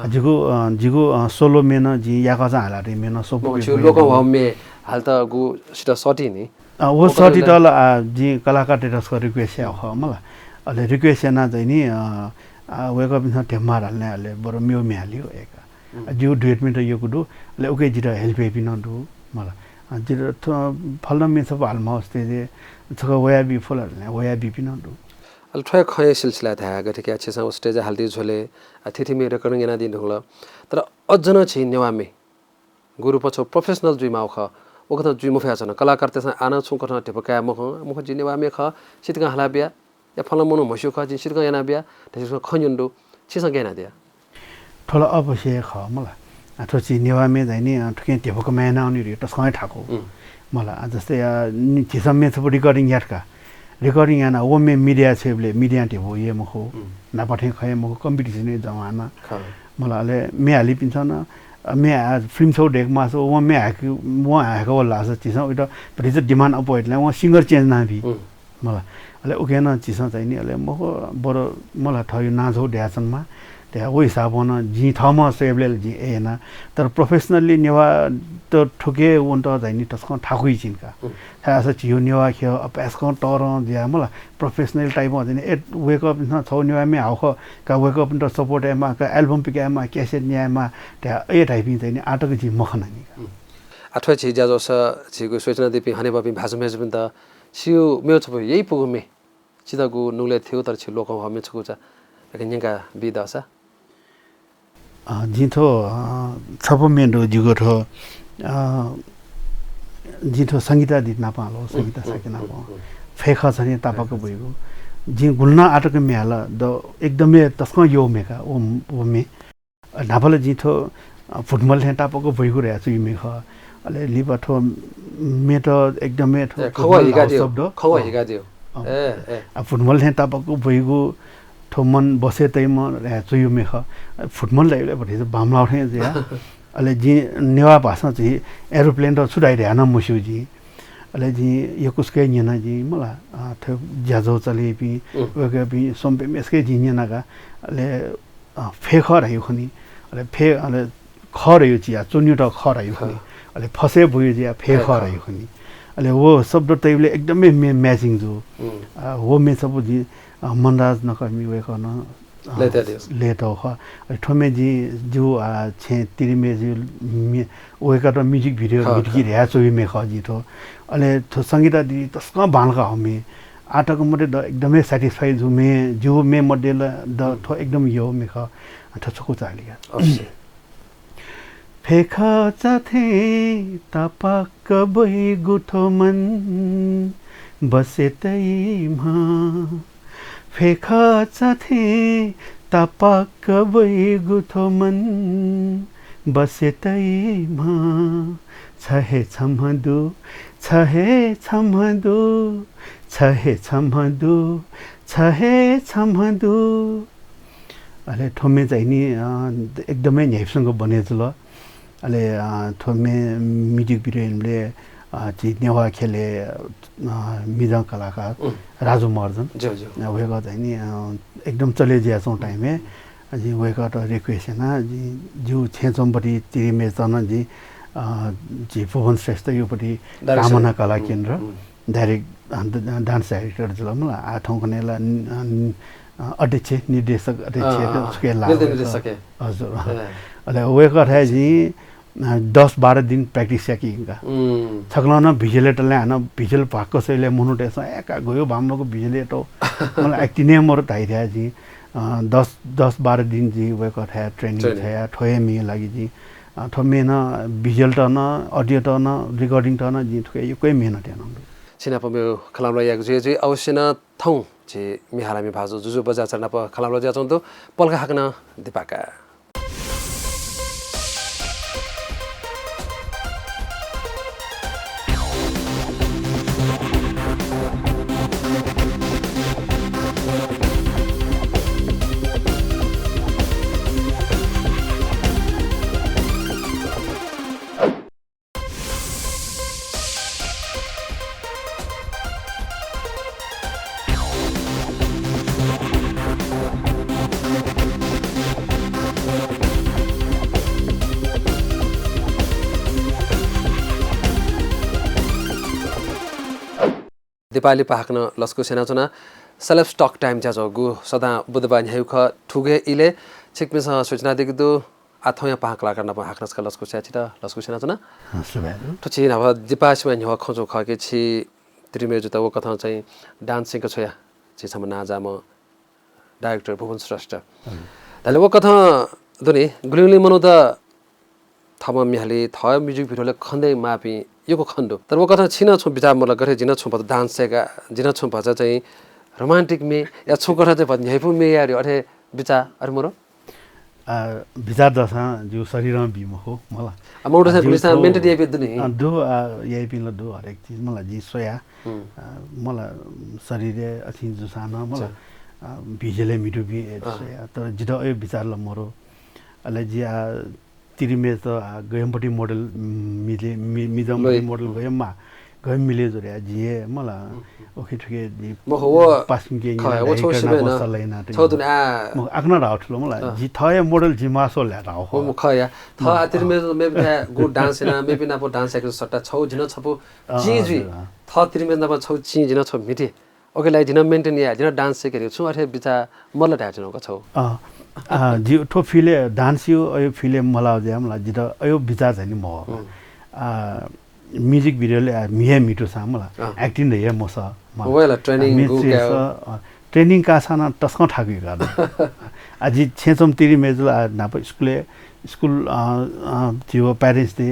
जिगु सोलो मे न जी याका जा हाला रे मे न सोपो लोको हम मे हाल त गु सिटा सटी नि वो सटी तल जी कलाकार टेटसको रिक्वेस्ट हो मलाई अले रिक्वेस्ट ना चाहिँ नि वेक अप इन टेम्मार हाल्ने हाले बरु म्यो मे हाल्यो एका जिउ डुएट मे त यो कुडु ले ओके जिरा हेल्प एपि न दु मलाई जिरा फल्न मे सब हालमा अस्ते जे छको वया बि फुल हाल्ने वया बि पिन दु अल ठय खय सिलसिला था गथे के छ स्टेज हाल्दी झोले थिथि मे रेकर्डिङ एना दिन होला तर अझन छि नेवामे गुरु पछो प्रोफेसनल जुइमा ख ओकथ जुइमो फ्याछ न कलाकार त्यसमा आना छु कथा टेपका मुख जिनेवामे ख सितका हला बिया या फल मनो मस्यो ख जि सितका एना बिया त्यसको खन्युन्डो छिस गेना दिया ठोला अवश्य ख मला अथवा छि नेवामे जाइने ठके टेपको मैना अनि रे तसँगै ठाको मला जस्तै छिसमे छ रिकर्डिङ याटका रिकर्डिङ याना वो में मीडिया छेबले मीडिया टे हो ये मखो ना पठे खय मखो कम्पिटिसन जमाना मला ले मे हाली पिन्छ न मे आज फिल्म शो देख मासो वो मे हाको लास चिसा उटा प्रिज डिमान्ड अपोइटले वो सिंगर चेन्ज ना भी मला ले ओके न चिसा चाहिँ नि ले मखो बरो मला थयो नाजो ड्यासनमा त्या वो हिसाब न जी थमा सेबले जी एना तर प्रोफेसनली नेवा त ठुके वन्त चाहिँ नि तस्को ठाकुई चिनका थास चियो नेवा ख्यो अपासको टर ज्या मला प्रोफेसनल टाइप हो नि एट वेक अप न छौ नेवा मे हाउ का वेक अप त सपोर्ट एमा का एल्बम पिकामा क्यासेट न्यामा त्या ए टाइपिङ चाहिँ नि आटक जी मखना नि अथवा छि जाजो स छिगु सूचना दिपि हने बपि भाषा मेज पनि त छिउ मेउ छ यही पुगुमे छिदागु नुले थियो तर छि लोक हमे छगु छ कन्याका बिदासा जिथो छपो मेन्डो जिगो थो जिथो संगीता दित नापालो संगीता सकेना पो फेखा छने तापाको भइगो जि गुल्ना आटक मेला द एकदमै तस्को यो मेका ओ मे नापाले जिथो फुटबल हे तापाको भइगो रे छु मेख अले लिबथो मे त एकदमै थो खवा हिगा दियो फुटबल हे तापाको भइगो थोमन बसे तैम चुयो मेख फुटबल लाइले भरि बामला उठे जे अले जी नेवा भाषा चाहिँ एरोप्लेन र छुडाइरहन मुस्यु जी अले जी यो कुसके निना जी मला थ ज्याजो चले पि वके पि सम्पे मेसके जी निना का अले फेख रह्यो खनि अले फे अले ख रह्यो जी चुन्यु त ख रह्यो खनि अले फसे भयो जी फेख रह्यो खनि अले वो शब्द तैले एकदमै म्याचिङ जो वो मे सब जी मनराज नकर्मी वेको न लेतो ख ठोमे जी जो छे तिरिमे जी वेका त म्युजिक भिडियो गिटकी र्या चोइ मे ख जी तो अले थो संगीता दि तस्का बालका हमे आटको मते द एकदमै सटिस्फाइड जो मे मडे द थो एकदम यो मे ख त छको चालिया फेखा चाथे तापाक बइ गुठो मन बसे तैमा फेखा चाथे तापाक बइ गुठो मन बसे तैमा छहे छमदु छहे छमदु छहे छमदु छहे छमदु अले ठोमे चाहिँ नि एकदमै न्याइसँग बनेछ ल अहिले थोमे म्युजिक भिडियोले चाहिँ नेवा खेले मृदङ्ग कलाकार राजु महर्जन उहाँको चाहिँ नि एकदम चले जाछौँ टाइममा जी उहाँको त रिक्वेस्ट हैन जी जो छेचमपट्टि तिरिमे तन जी भुवन श्रेष्ठ योपट्टि कामना कला केन्द्र डाइरेक्ट डान्स डाइरेक्टर जुल मलाई आठौँ कनेला अध्यक्ष निर्देशक अध्यक्ष हजुर अहिले उहाँको है जी 10-12 दिन प्र्याक्टिस सकिएका छक्लाउन भिजुलेटरले हान भिजुअल भएको कसैले मुनुटेस एका गयो भाम्लोको भिजुलेटो मलाई एक्टिनेमहरू धाइरहे जी 10-12 दिन जी उहाँको है ट्रेनिङ छ ठोए मियो लागि जी ठोमे न भिजुअल टन अडियो टन रिकर्डिङ टन जी ठोए यो कोही मेहनत हेर्नु छिनाप मेरो खलामला याक जे अवश्य न थौ जे मिहालामी भाजो जुजु बजाचर्ना प खलामला ज्याचौं त पल्का हाक्न दिपाका नेपाली पाक्न लस्को सेनाचना सेलेब्स टक टाइम ज्याजो गु सदा बुधबार ह्याउख ठुगे इले छिकमिस सूचना दिगदु आथौया पाक्ला गर्न हाक्नस लस्को स्याचित लस्को सेनाचना ठुछि नभ दिपासमा ह्याउ खजो खके छि त्रिमे जुता वो कथा चाहिँ डान्सिङको छोया छि सम नाजाम डाइरेक्टर भुवन श्रेष्ठ तले वो कथा दुनी गुलिङले मनो त थम मिहाले थ म्युजिक भिडियोले खन्दै मापी योको खण्डो तर वो कथा छिन छु विचार मलाई गरे जिन छु पत डान्स सेका जिन छु भजा चाहिँ रोमान्टिक मे या छु कथा चाहिँ भन्ने हेपु मे यार अरे विचार अरे मोरो विचार दशा जो शरीरमा बिम हो मलाई अमाउन्ट चाहिँ पुलिस मेन्टली एपि दुनी दो यही पिन दो हरेक चीज मलाई जी सोया मलाई शरीरले अछि जुसान मलाई भिजुअली मिटु बि सोया तर जितो यो विचार ल मोरो अले जी तिरिमे त गयमपट्टि मोडल मिले मिजमपट्टि मोडल गयममा गयम मिले जोरे जिए मला ओके ठुके जी पासिङ के वो छोसिबेन छोदुन आ म आक्न राउठलो मला जी थय मोडल जी मासो ल्या राउ हो म खया थ तिरिमे मेबि गु डान्स ना मेबि ना पो डान्स एक सट्टा छौ जिन छपु जी जी थ तिरिमे ना छौ ची जिन छ मिटे ओके लाई जिन मेन्टेन या जिन डान्स सेकेको छु अरे बिचा मल्ल ढाट्नु को छौ जी ठो फिले डान्स यो अयो फिले मलाई ज्यामला जित अयो विचार चाहिँ म म्युजिक भिडियोले मिहे मिटो छ मलाई एक्टिङ द हे मस वेला ट्रेनिङ ट्रेनिङ का साना टस्क ठाकु गर्दा अझै छेचम तिरी मेजुल नाप स्कुल थियो प्यारेन्ट्स दे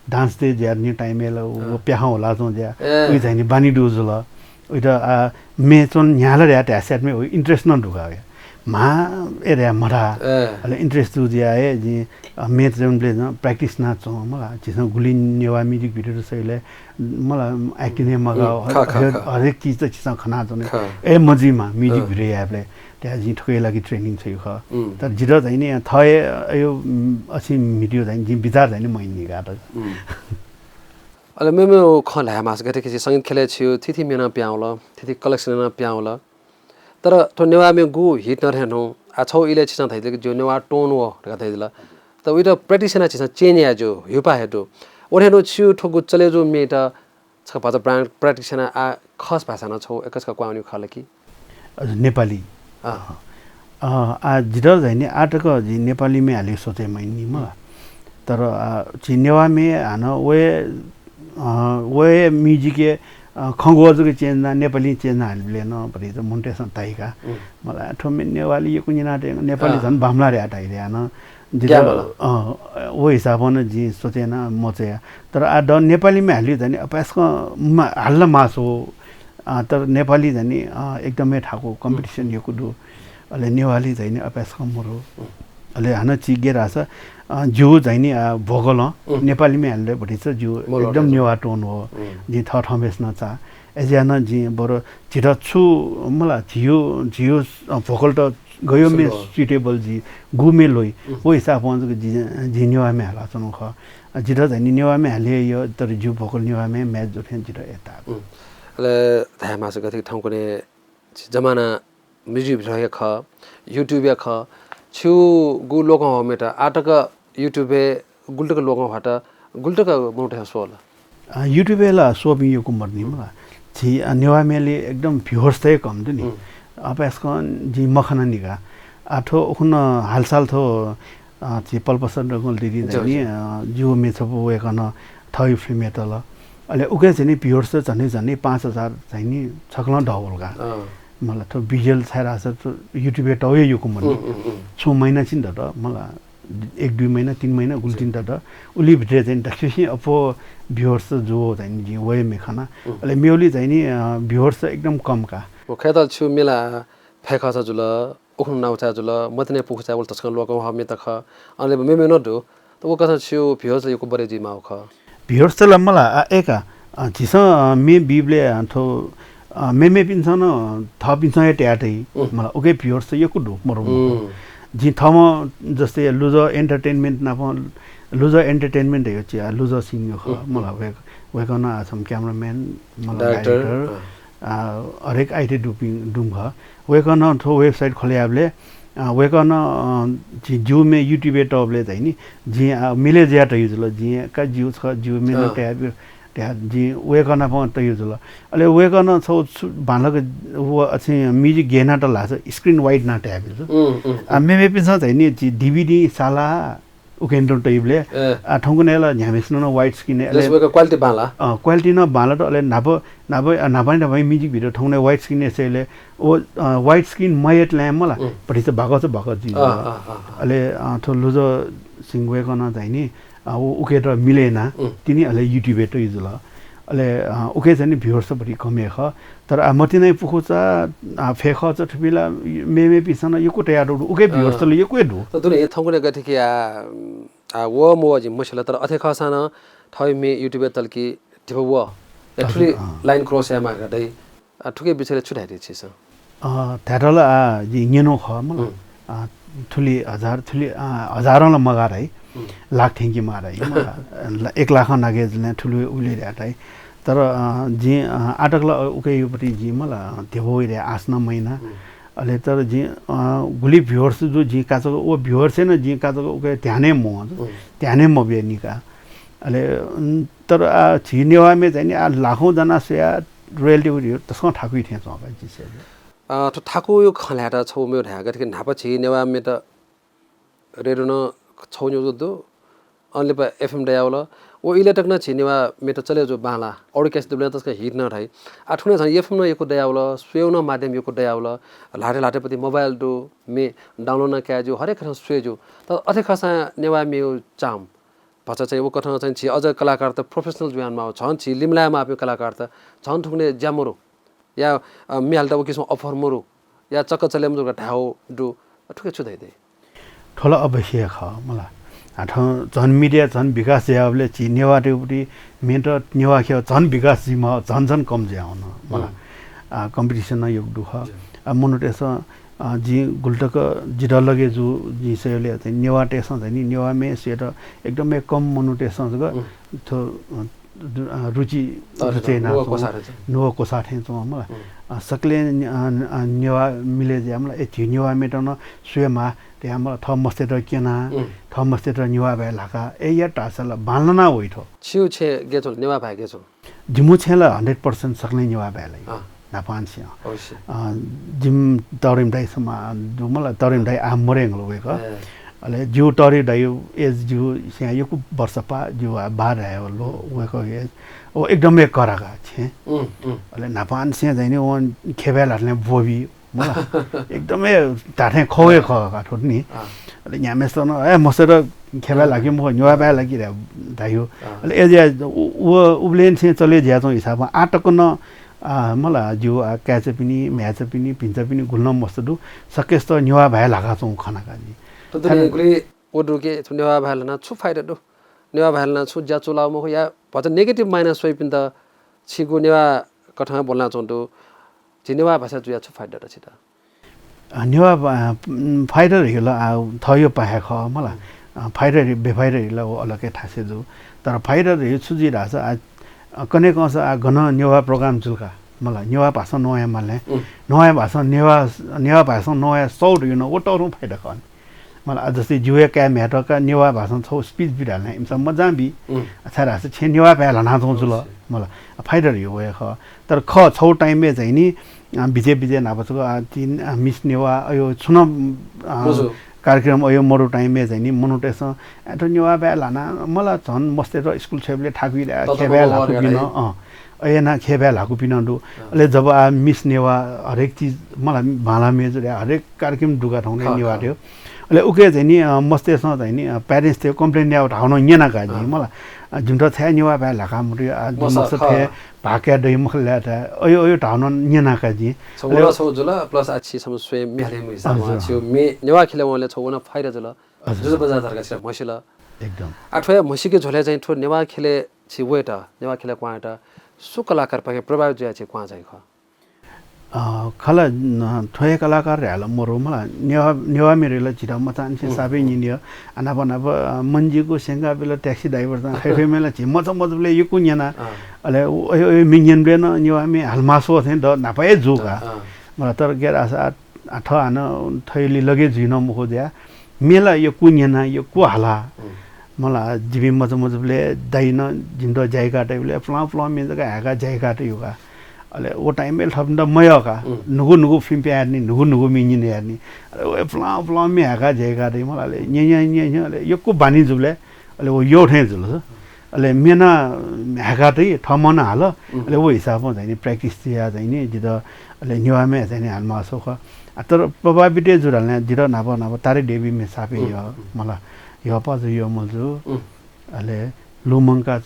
डान्स दे ज्यार्नी टाइम एला प्याहा होला जो ज्या उइ चाहिँ बानी डोजुल उइ त मे चोन न्याला र्या ट्यासेट मे इन्ट्रेस्ट न ढुका मा एरिया मरा अले इन्ट्रेस्ट दुजिया है जी मेथ जमले प्र्याक्टिस ना छ मलाई जिसमा गुली नेवा म्युजिक भिडियो सहिले मलाई एक्टिङ मगा हरेक चीज त चिसा खना जने ए मजीमा म्युजिक भिडियो एपले त्यहाँ जी ठोके लागि ट्रेनिङ छ यो तर जिरो चाहिँ नि थए यो अछि भिडियो चाहिँ जी विचार चाहिँ नि मैनी गात अले मेमो खला मास गते कि संगीत खेले छियो थिथि मेना प्याउल थिथि कलेक्सन न प्याउल तर तो नेवा में गु हिट न रहनो आ छौ इले छिसा थाइले जो नेवा टोन हो गा थाइला त उइ त प्र्याक्टिस ना छिसा चेन्ज या जो हिपा हेटो ओरेनो छिउ ठोगु चले जो मेट छ भाषा ब्रान्ड प्र्याक्टिस ना आ खस भाषा न छौ एकसका क्वाउनी खले कि नेपाली आ जिडर जाइने आटको जी नेपाली में हाले सोचे मैनी म तर छि नेवा में हान वे म्युजिक खंगोजुको चेन्ज ना नेपाली चेन्ज ना हाल्ले न परि त मुन्टेसन ताइका मलाई ठोमे नेवाली यो कुनी नाटे नेपाली झन् भामला रे आटाइले न जिदा ओ हिसाब न जी सोचेन म चाहिँ तर आ द नेपाली में हाल्यो भने अपसको हाल्न मासो तर नेपाली झनि एकदमै ठाको कम्पिटिसन यो कुदु अले नेवाली चाहिँ अपसको मरो अले हान चिगे राछ जो चाहिँ नि भोकल नेपाली में हाल्दै भटिछ जो एकदम नेवा टोन हो जी थ ठमेस न चा एजना जी बरो छिटा छु मलाई जियो भोकल त गयो मे सुटेबल जी गुमे लोइ ओ हिसाब हुन्छ जी नेवा में हाला छन ख जिरा चाहिँ नेवामै हाले यो तर जु भोकल नेवामै म्याच जोथे जिरा यता ले थाहा मास गति ठाउँको ने जमाना म्युजिक रहे ख युट्युब ख छु गु लोक हमेटा आटक युट्युब गुल्टक लोक फाटा गुल्टक मोटे हसोला युट्युबला सोबि यो कुमर्नी मला छि नेवामेले एकदम भ्युअर्स चाहिँ कम थियो नि अब यसको जी मखना निगा आठो उखन हालसाल थो छि पल्पसन रगल दिदी नि जो मेछपो वेकन थै फिल्म एतल अहिले उके चाहिँ नि भ्युअर्स चाहिँ झनै 5000 चाहिँ नि छक्ल ढवलगा मलाई त भिजुअल छाइराछ युट्युब टवे यो कुमर्नी 6 महिना छिन त मलाई 1-2 महिना 3 महिना गुल्टिन त उली भित्र चाहिँ दक्षिण अपो भ्युअर्स जो चाहिँ जी वे मेखना अहिले मेउली चाहिँ नि भ्युअर्स एकदम कम का ओ खेतल छु मेला फेखा छ जुल उखन नाउचा जुल मतने पुखचा बोल तस्क लोक हमे त ख अले मेमे न दो त ओ कथा छु भ्युअर्स यो को बरे जी माउ ख भ्युअर्स ल मला एका जिस मे बिबले थो मेमे पिन्छ न थ पिन्छ ट्याटै मला ओके भ्युअर्स यो को ढोक मरु जी थम जस्तै लुजर एन्टरटेनमेन्ट नाप लुजर एन्टरटेनमेन्ट हो छि लुजर सिङ हो मलाई वेकन आछम क्यामेराम्यान मलाई डाइरेक्टर हरेक आइटी डुम ख वेकन थो वेबसाइट खोलेआबले वेकन जी जु मे युट्युब टबले चाहिँ नि जी मिले ज्याट युज ल जी का ज्यू छ ज्यू मे ट्याब जी वेकन प त युज ल अले वेकन छौ भानक वो अछि म्युजिक गेना त लाछ स्क्रिन वाइड ना ट्याब आ मेमे पिन्छ चाहिँ नि डीवीडी साला उकेन्डो टैबले ठौको नेला न्यामेस्न न वाइड स्क्रिन ले क्वालिटी बाला क्वालिटी न बाला त अले नापै म्युजिक भिडियो ठौने वाइड स्क्रिन एसेले ओ वाइड स्क्रिन मयट ल्याम मला पटि त भागो जी अले थो लुजो सिंगवेकन चाहिँ नि उके त मिलेना तिनी अले युट्युब त युज ल अले उके चाहिँ नि भ्युअर्स बढी कमे ख तर मति नै पुखुचा फेख छ ठुबिला मेमे पिसन यो कोटे याडो उके भ्युअर्स ल यो कोइ दु त दुने थौले गथे कि आ वो मो जी मसला तर अथे खसान थै मे युट्युब तलकी दिबो वो ठुली लाइन क्रॉस या मागदै ठुके बिछले छुटाइदे छिस त्याटल जी नेनो ख मला ठुली हजारौं मगार है लाख ठेंकी मार है 1 लाख नागे जने ठुलो उले राtai तर जी आटकला उके योपटी जी मला देवो रे आस्न महिना अले तर जी गुली भ्युअर्स जो जी काचको ओ भ्युअर्स हैन जी काचको उके ध्यानै म बेनिका अले तर छिनेवामे चाहिँ नि लाखौं जना से रोयल्टी उयो तस्को ठाकुई थे छ जी से त ठाकु यो खल्याटा छौ मे ढागा के नापा छिनेवामे त रेडो न छौन्यो दो अनले प एफएम डायावला ओ इलेक्ट्रिक न छिनेवा मेट चले जो बाला और कैसे दुबले तस्का हिट न थाई आठुने छ एफएम न एको डायावला स्वेउ न माध्यम एको डायावला लाटे पति मोबाइल दो मे डाउनलोड न क्या जो हरेक खस स्वे जो त अथे खसा नेवा मे चाम भचा चाहिँ वो कथन चाहिँ छि अझ कलाकार त प्रोफेसनल जुयानमा छन् छि लिमलामा आप्यो कलाकार त छन् ठुक्ने ज्यामरो या मिहाल त किसम अफर मरो या चक्क चलेम जो ढाउ दु ठुके छु दे ठोला अवश्य ख मला आठौं झन मिडिया झन विकास ज्यावले छि नेवा टेउटी मेट नेवा खे झन विकास जी म झन कम ज्याउन मला कम्पिटिसन योग दुख मोनोटेस जी गुल्टक जिडा लगे जो जी सेले चाहिँ नेवा टेसन चाहिँ नेवा मे सेट एकदमै कम मोनोटेसन ग थो रुचि रुचेना नो कोसाथे छ मलाई सकले नेवा मिले जे मलाई ए नेवा मेटन स्वेमा त्यहाँ मलाई थ मस्ते र केना थ मस्ते र नेवा भए लाका ए या टासल बाल्न न होइथो छिउ छे गेछो नेवा भए गेछो जिमु छेला 100% सकले नेवा भएलाई नापान्सी अवश्य जिम तरिम दाइ सम मलाई तरिम दाइ आ मरेङ लोगेक अले जिउ टरि दाइ एज जिउ स्या यो वर्ष पा जिउ बार आयो लो उको एज ओ एकदमै कराका छे अले नापान्सी चाहिँ नि वन खेबेलहरुले बोबी मलाई एकदमै टाठे खोए खका ठोट्नी अले न्यामेस्तो न ए मसेर खेबा लागि म न्युवा बा लागि दाइयो अले एज उब्लेन से चले ज्याचो हिसाबमा आटक न मलाई जिउ क्याच पनि म्याच पनि पिन्छ पनि घुल्न मस्तदु सकेस्तो न्युवा भए लागा छौ खानाका जी त दुले ओडु के न्युवा भएल न छु फाइदा दु न्युवा भएल न छु ज्या चुलाउ म या भन्छ नेगेटिभ माइनस सोइ पिन त छिगु न्युवा कथा बोल्न चाहन्छु जिनेवा भाषा जुया छु फाइदा रछिता न्युवा फाइदा हेला थयो पाए ख मलाई फाइटर बेफाइरहरूलाई वो अलग्गै ठासे जो तर फाइटर सुजिरहेछ कने कस घन नेवा प्रोग्राम चुल्का मलाई नेवा भाषा नयाँ माले नयाँ भाषा नेवा भाषा नयाँ सौड यो ओटौँ फाइदा खन मलाई जस्तै जुए क्या म्याटका नेवा भाषा छौ स्पिच बिराल्ने इम्सा मजा बि छारा छे नेवा प्या लना जुल मलाई फाइटर यो ख तर ख छौ टाइममे चाहिँ नि बिजे नापछको तीन मिस नेवा यो छुन कार्यक्रम यो मरु टाइममे चाहिँ नि मनोटेस एटो नेवा प्या लाना मलाई झन् मस्ते र स्कुल छेबले ठाकुइरा खेब्या लाकु पिन ऐना खेब्या लाकु पिनडु ले जब मिस नेवा हरेक चीज मलाई भाला मेजर हरेक कार्यक्रम दुगा ठाउँले नेवा थियो ले उके चाहिँ नि मस्तेसँग चाहिँ नि प्यारेन्ट्स थियो कम्प्लेन ल्याउ ठाउन यना गाजी मलाई जुन छ नेवा प्या लाका मुरि मस्त थे भाक्या दै मखल्या था अयो ठाउन यना गाजी छौला छौ जुल प्लस आछि सम स्वयं म्याले मिसा छु मे नेवा खेले वले छौना फाइरा जुल जुजु बजार धरका छ मसिला एकदम आठवे मसिके झोले चाहिँ ठो नेवा खेले छि वेटा नेवा खेले क्वाटा सु कलाकार पके प्रभाव ज्या छि क्वा चाहिँ ख खला थोय कलाकार ह्याल मरो मलाई नेवा मेरेला छिरा मचान से साबे निनियो अनाबना मंजीको सेंगा बेला ट्याक्सी ड्राइभर त खैफे मेला छि मजले यो कुन्याना अले ओ मिनियन बेन नेवा मे हलमासो थे द नापाए जुगा मलाई तर गेर आसा आठ आन थैली लगे जिन मुखो द्या मेला यो कुन्याना यो को हाला मलाई जिबी मजले दाइन जिन्दो जायगा टाइपले फ्ला मे जगा हागा जायगा त युगा अले वो टाइम में थपन मयका नुगु फिल्म पे हेर्ने नुगु मिनिन हेर्ने अले ओ फ्ला मे हाका जेगा रे मलाई न्या अले यो को बानी जुले अले वो यो ठे जुल अले मेना हाका तै थमन हाल अले वो हिसाबमा चाहिँ प्र्याक्टिस दिया चाहिँ जित अले न्युवामे चाहिँ हालमा सोख तर प्रभावित जुराल्ने जिर नाब तारे देवी मे सापे यो मला यो पज यो मजु अले लुमंका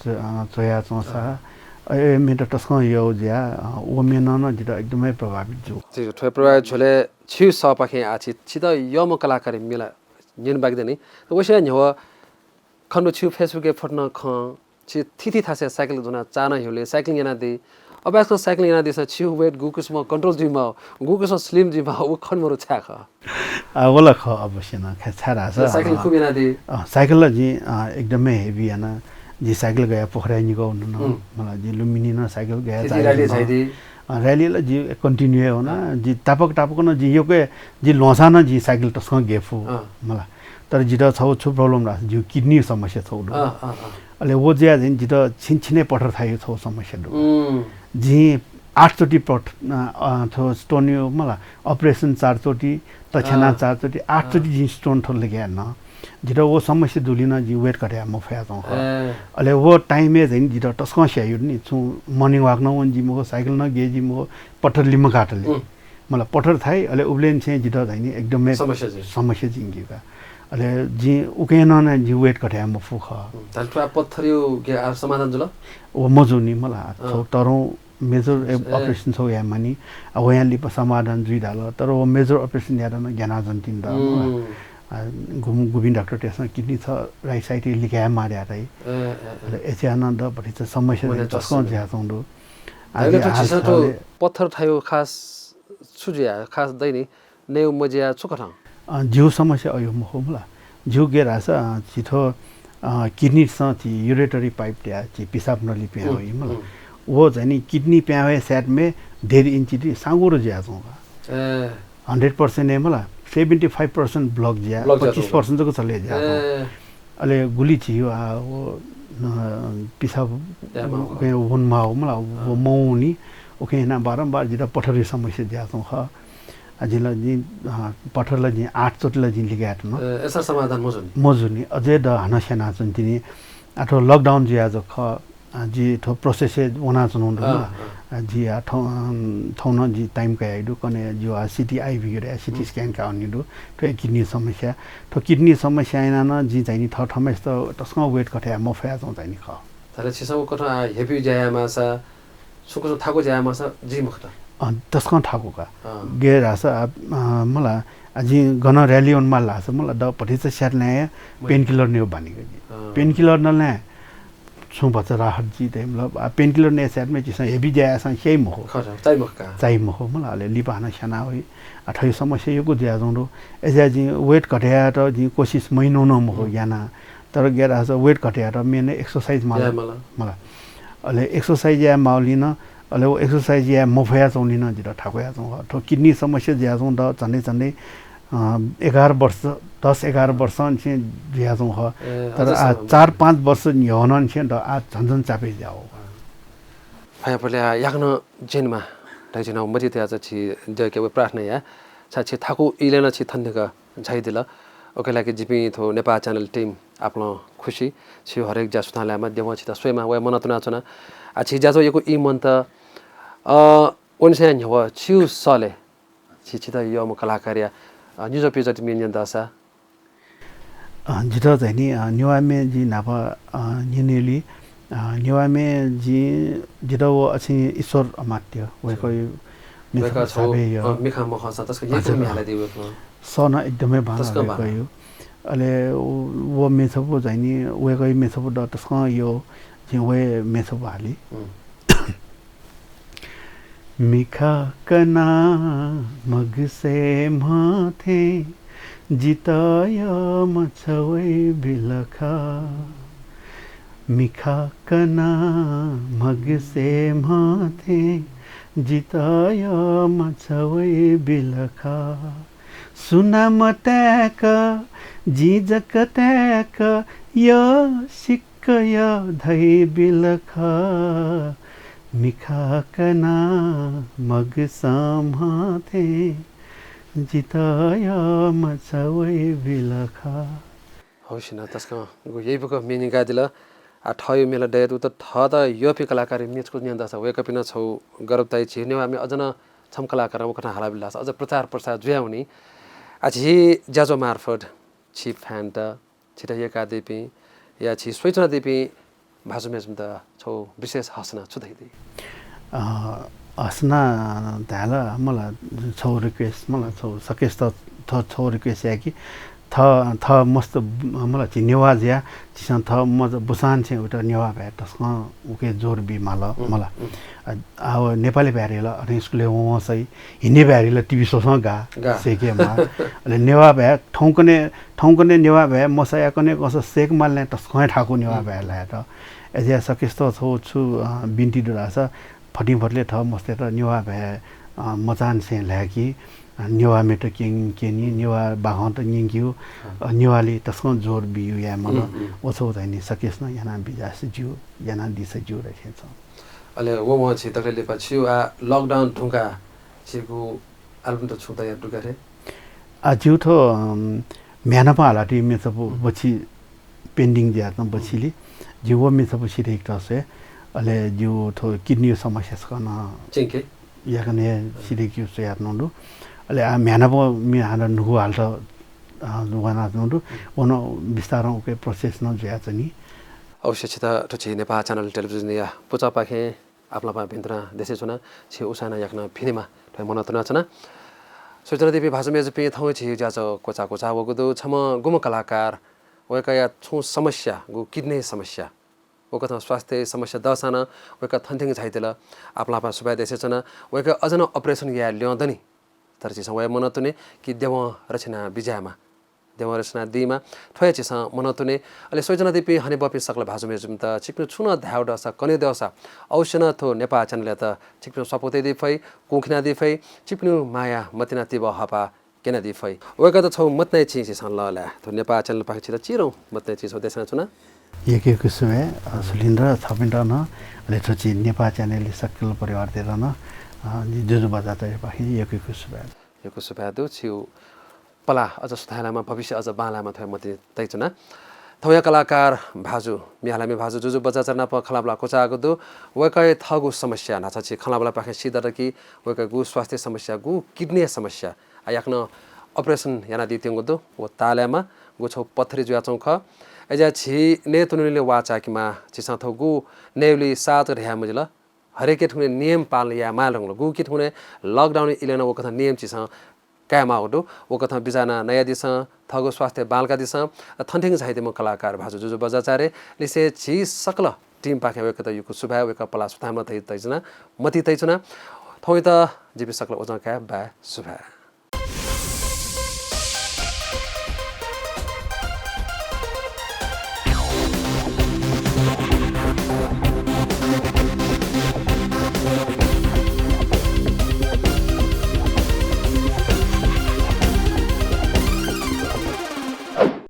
चया चोसा ए मेरो टस्क यो ज्या ओ मेन न जित एकदमै प्रभावित छु त्यो थ्वे प्रभावित झोले छि सपखे आछि छित यो म कलाकार मेला निन बागदे नि वसे न्यो खन्नु छु फेसबुक ए फट्न ख छि थिथि थासे साइकल जुना चाना हिउले साइक्लिङ याना दे अबयासको साइक्लिङ याना दिस छु वेट गुकुसमा कन्ट्रोल जिमा गुकुस स्लिम जिमा उ खन्मरो छा ख वला ख अवश्य न छारा छ साइक्लिङ खुब याना दे साइकल जी एकदमै हेभी याना जी साइकल गया पोखरा निको हुनु मलाई जी लुम्बिनी न साइकल गया रैली ल जी कन्टिन्यू हो ना जी टापक न जी यो के जी लोसा न जी साइकल टस्क गेफु मलाई तर जित छौ छु प्रब्लम रास जी किडनी समस्या छौ अले वो जे जिन जित छिनछिने पठर थायो छौ समस्या दु जी 8 चोटी थो स्टोन यो मलाई अपरेसन 4 चोटी तछना 4 चोटी 8 चोटी जी स्टोन थो लगे न जित वो समस्या दुलिन जी वेट कट्या म फ्या जाऊ अले वो टाइम में चाहिँ जित टस्क स्यायो नि छु मर्निङ वाक न वन जी मको साइकल न गे जी मको पठर लिम काटले मलाई पठर थाइ अले उब्लेन छ जित चाहिँ एकदमै समस्या जिंगीका अले जी उकेन न जी वेट कट्या म फुख तलटवा पत्थर यो के समाधान जुल ओ मजुनी मलाई छौ तरौ मेजर अपरेसन छौ या मानी अब यहाँ लिप समाधान जुइदाल तर वो मेजर अपरेसन याद न ज्ञाना जन्तिन द गुबिन डाक्टर टेस्ट किडनी छ राइट साइड लिखा मार्या रै एचे आनन्द भरि छ समस्या जसको ज्या छौं पत्थर थायो खास सुजिया खास दैनी नेउ मजिया छुकठा जिउ समस्या अयो मखोमला जिउ गेरा छ छिथो किडनी स छि युरेटरी पाइप त्या छि पिसाब नली पे हो मलाई वो जानी किडनी प्यावे सेट में 1.5 इंच दी सांगुरो ज्या छौं 100% ने मला 75% ब्लॉक ज्या 25% तो चले ज्या अले गुली छियो वो पिसाब के वन माउ मला वो मौनी ओके ना बारम्बार जिता पठरी समस्या ज्या छौं ख अजिला जी पठरला जी 8 चोटला जी लिगाट न यसर समाधान मजुनी अझै द हनसेना चन्तिनी आठो लकडाउन ज्या ज ख जी थो प्रोसेस वना चुनुन जी थौन जी टाइम का आइदु कने जो सिटी आइबी रे सिटी स्क्यान का अनिदु तो किडनी समस्या तो किडनी समस्या आइन न जी चाहिँ थ थमेस त तस्क वेट कठ्या म फ्या जौ चाहिँ ख तले छिसौ कठा हेपी जायामा सा सुको थाको जायामा सा जी मुखता तस्क थाको का गे रास मला अझै गन र्याली ओन माल लास मला द पठिस स्याट ल्याए पेन किलर ने बानी गजी पेन किलर न ल्या छु बच्चा राहत जी दे मतलब पेंटिलर ने सेट में जिस हेवी जाया सा हे मो चाइ मो मलाई अले लिपाना छना होई अठै समस्या यो को दिया जोंडो एजा जी वेट घटया त जी कोशिश महिनो न मो याना तर गेरा छ वेट घटया त मेने एक्सरसाइज मलाई अले एक्सरसाइज या माउलिन अले वो एक्सरसाइज या मफया चौलिन जिरा ठाकोया चौ त किडनी समस्या ज्या चौ त झन्डै झन्डै 11 वर्ष 10-11 वर्ष चाहिँ ज्या चौ ह तर 4-5 वर्ष न्यौन छ त आ झन्झन चापे जाओ फाया पले याग्न जेनमा दाइजना मजि त्या छि जके प्रार्थना या साछि थाकु इलेन छि थन्नेका झाइदिला ओके लागि जिपी थो नेपाल च्यानल टिम आफ्नो खुशी छि हरेक जासुतालामा देव छि त स्वयमा व मनतुना छना आ छि जाजो यको इ मन त ओनसे न्यव छि सले छि छि त यो म कलाकारिया निजो पेजट मिन्यन दासा जितो चाहिँ नि न्युवामे जी नापा निनेली न्युवामे जी जितो अछि ईश्वर अमात्य वको मेका छबे यो मिखा मखसा तसको यति मिहाले दियो सना एकदमै भान गयो अले वो मेछबो चाहिँ नि वको मेछबो द तसको यो जी वे मेछबो हाली मिखा कना मगसे माथे जिताय मछवै बिलखा मिखा कना मगसे माथे जिताय मछवै बिलखा सुना मतक जिजक तक य सिक्क य धै बिलखा मिखा कना मग समाथे जिताय मछवै बिलखा हौसिना तस्का गो यही बक मिनिङ गादिला आ ठयो मेला दय त ठ त यो पि कलाकारी मेचको नियन्दा छ वेक पिन छौ गरबताई छिने हामी अझन छम कलाकार वकना हाला बिलास अझ प्रचार प्रसार जुयाउनी आ छि जाजो मार्फत छि फ्यान्ट छिटा यका देपी या छि सोचना देपी भाजु मेजम त छौ विशेष हसना छुदैदि हसना ताला मलाई छौ रिक्वेस्ट मलाई छौ सकेस त छौ रिक्वेस्ट या कि थ मस्त मलाई चाहिँ नेवाज या चिसन थ म बुसान चाहिँ एउटा नेवा भए तस्मा उके जोर बि माल मलाई अब नेपाली भ्यारेला अनि स्कुले वहाँ चाहिँ हिन्दी भ्यारेला टिभी सोसँग गा सेकेमा अहिले नेवा भए ठाउँकने नेवा भए मसायाकने कसो सेक माल्ने तस्कै ठाको नेवा भए लाएर एजिया सकेस त छु बिन्ती डुराछ फटिफटले ठ मस्ते त नेवा भए मचान से ल्याकी नेवा मेटो केनी नेवा बाहन त निङ्क्यु नेवाली तस्को जोर बियु या मन ओछो नि सकेस न याना बिजास जिउ याना दिस जिउ रहेछ अले वो म छि तकले पछि आ लकडाउन ठुका छिको एल्बम त छुदा या टुका रे आ जिउ थो म्यानपा हालाटी मे सब बछि पेन्डिङ ज्या त बछिली जिउ मे सब सिरेक तसे अले जिउ थो किडनी समस्या छन चिंके याकने सिरेक यु से नन्दु अले आ म्यानपा मे हाना नुगु हाल्ट नुगाना नन्दु ओनो विस्तार ओके प्रोसेस न ज्या चनि अवश्य छिता ठछि नेपाल च्यानल टेलिभिजन या पुचा पाखे आपला पा भिन्त्रा देशे छुना छि उसाना याकना फिनेमा थै मनतना छना सोचना देवी भाषा मेज पे थौ छि जाजो कोचा कोचा वगदो छम गुम कलाकार वका छु समस्या गु किडनी समस्या वका स्वास्थ्य समस्या दसाना वका थन्थिङ झाइतेला आपला पा सुबाय देशे छना वका अजन अपरेसन या ल्याउँदनी तर छि वय मनतुने कि देव रचना बिजामा देव रचना दिमा थय छि मनतुने अले सोचना देवी हने बपि सकल भाषा मेज त छिक्नु छुना धाउ दसा कने दसा औषना थो नेपाल च्यानल त छिक्नु सपोते दिफै कुखना दिफै छिक्नु माया मतिना तिब हपा केना दिफै वका त छौ मतनै छि छि लला थो नेपाल च्यानल पाखे छि त चिरौ मतनै छि छौ देशना छुना एकेको समय सुलिन्द्र थपिन्ड न अले थछि नेपाल च्यानल सकल परिवार देर न जुजु बजाचार्य पाखे एकेको समय दु छिउ पला अझ सुधालामा भविष्य अझ बालामा थय मते तैचना थौया कलाकार भाजु मिहालामे भाजु जुजु बजाचरना प खलाबला कोचागो दु वकै थगु समस्या नाचा छि खलाबला पाखे सिदा कि वकै गु स्वास्थ्य समस्या गु किडनी समस्या आयाकन अपरेसन याना दितेंगो दु व ताल्यामा गु छौ पथरी जुया ख एजा छि ने तुनुले वाचा किमा छि साथगु नेवली सात रह्या मजल हरेके ठुने नियम पाल या मालंग गु कि ठुने लकडाउन इलेना वो कथा नियम छि कायमा होडो वो कथा बिजाना नयाँ दिस थगो स्वास्थ्य बालका दिस थन्थिङ झाइदेम कलाकार भाजु जुजु बजाचार्य लिसे छि सकल टीम पाखे वेक त युको सुभा वेक पला सुथामा तै तैजना मति तैजना थौइ त जिबि सक्ल ओजन का बा सुभा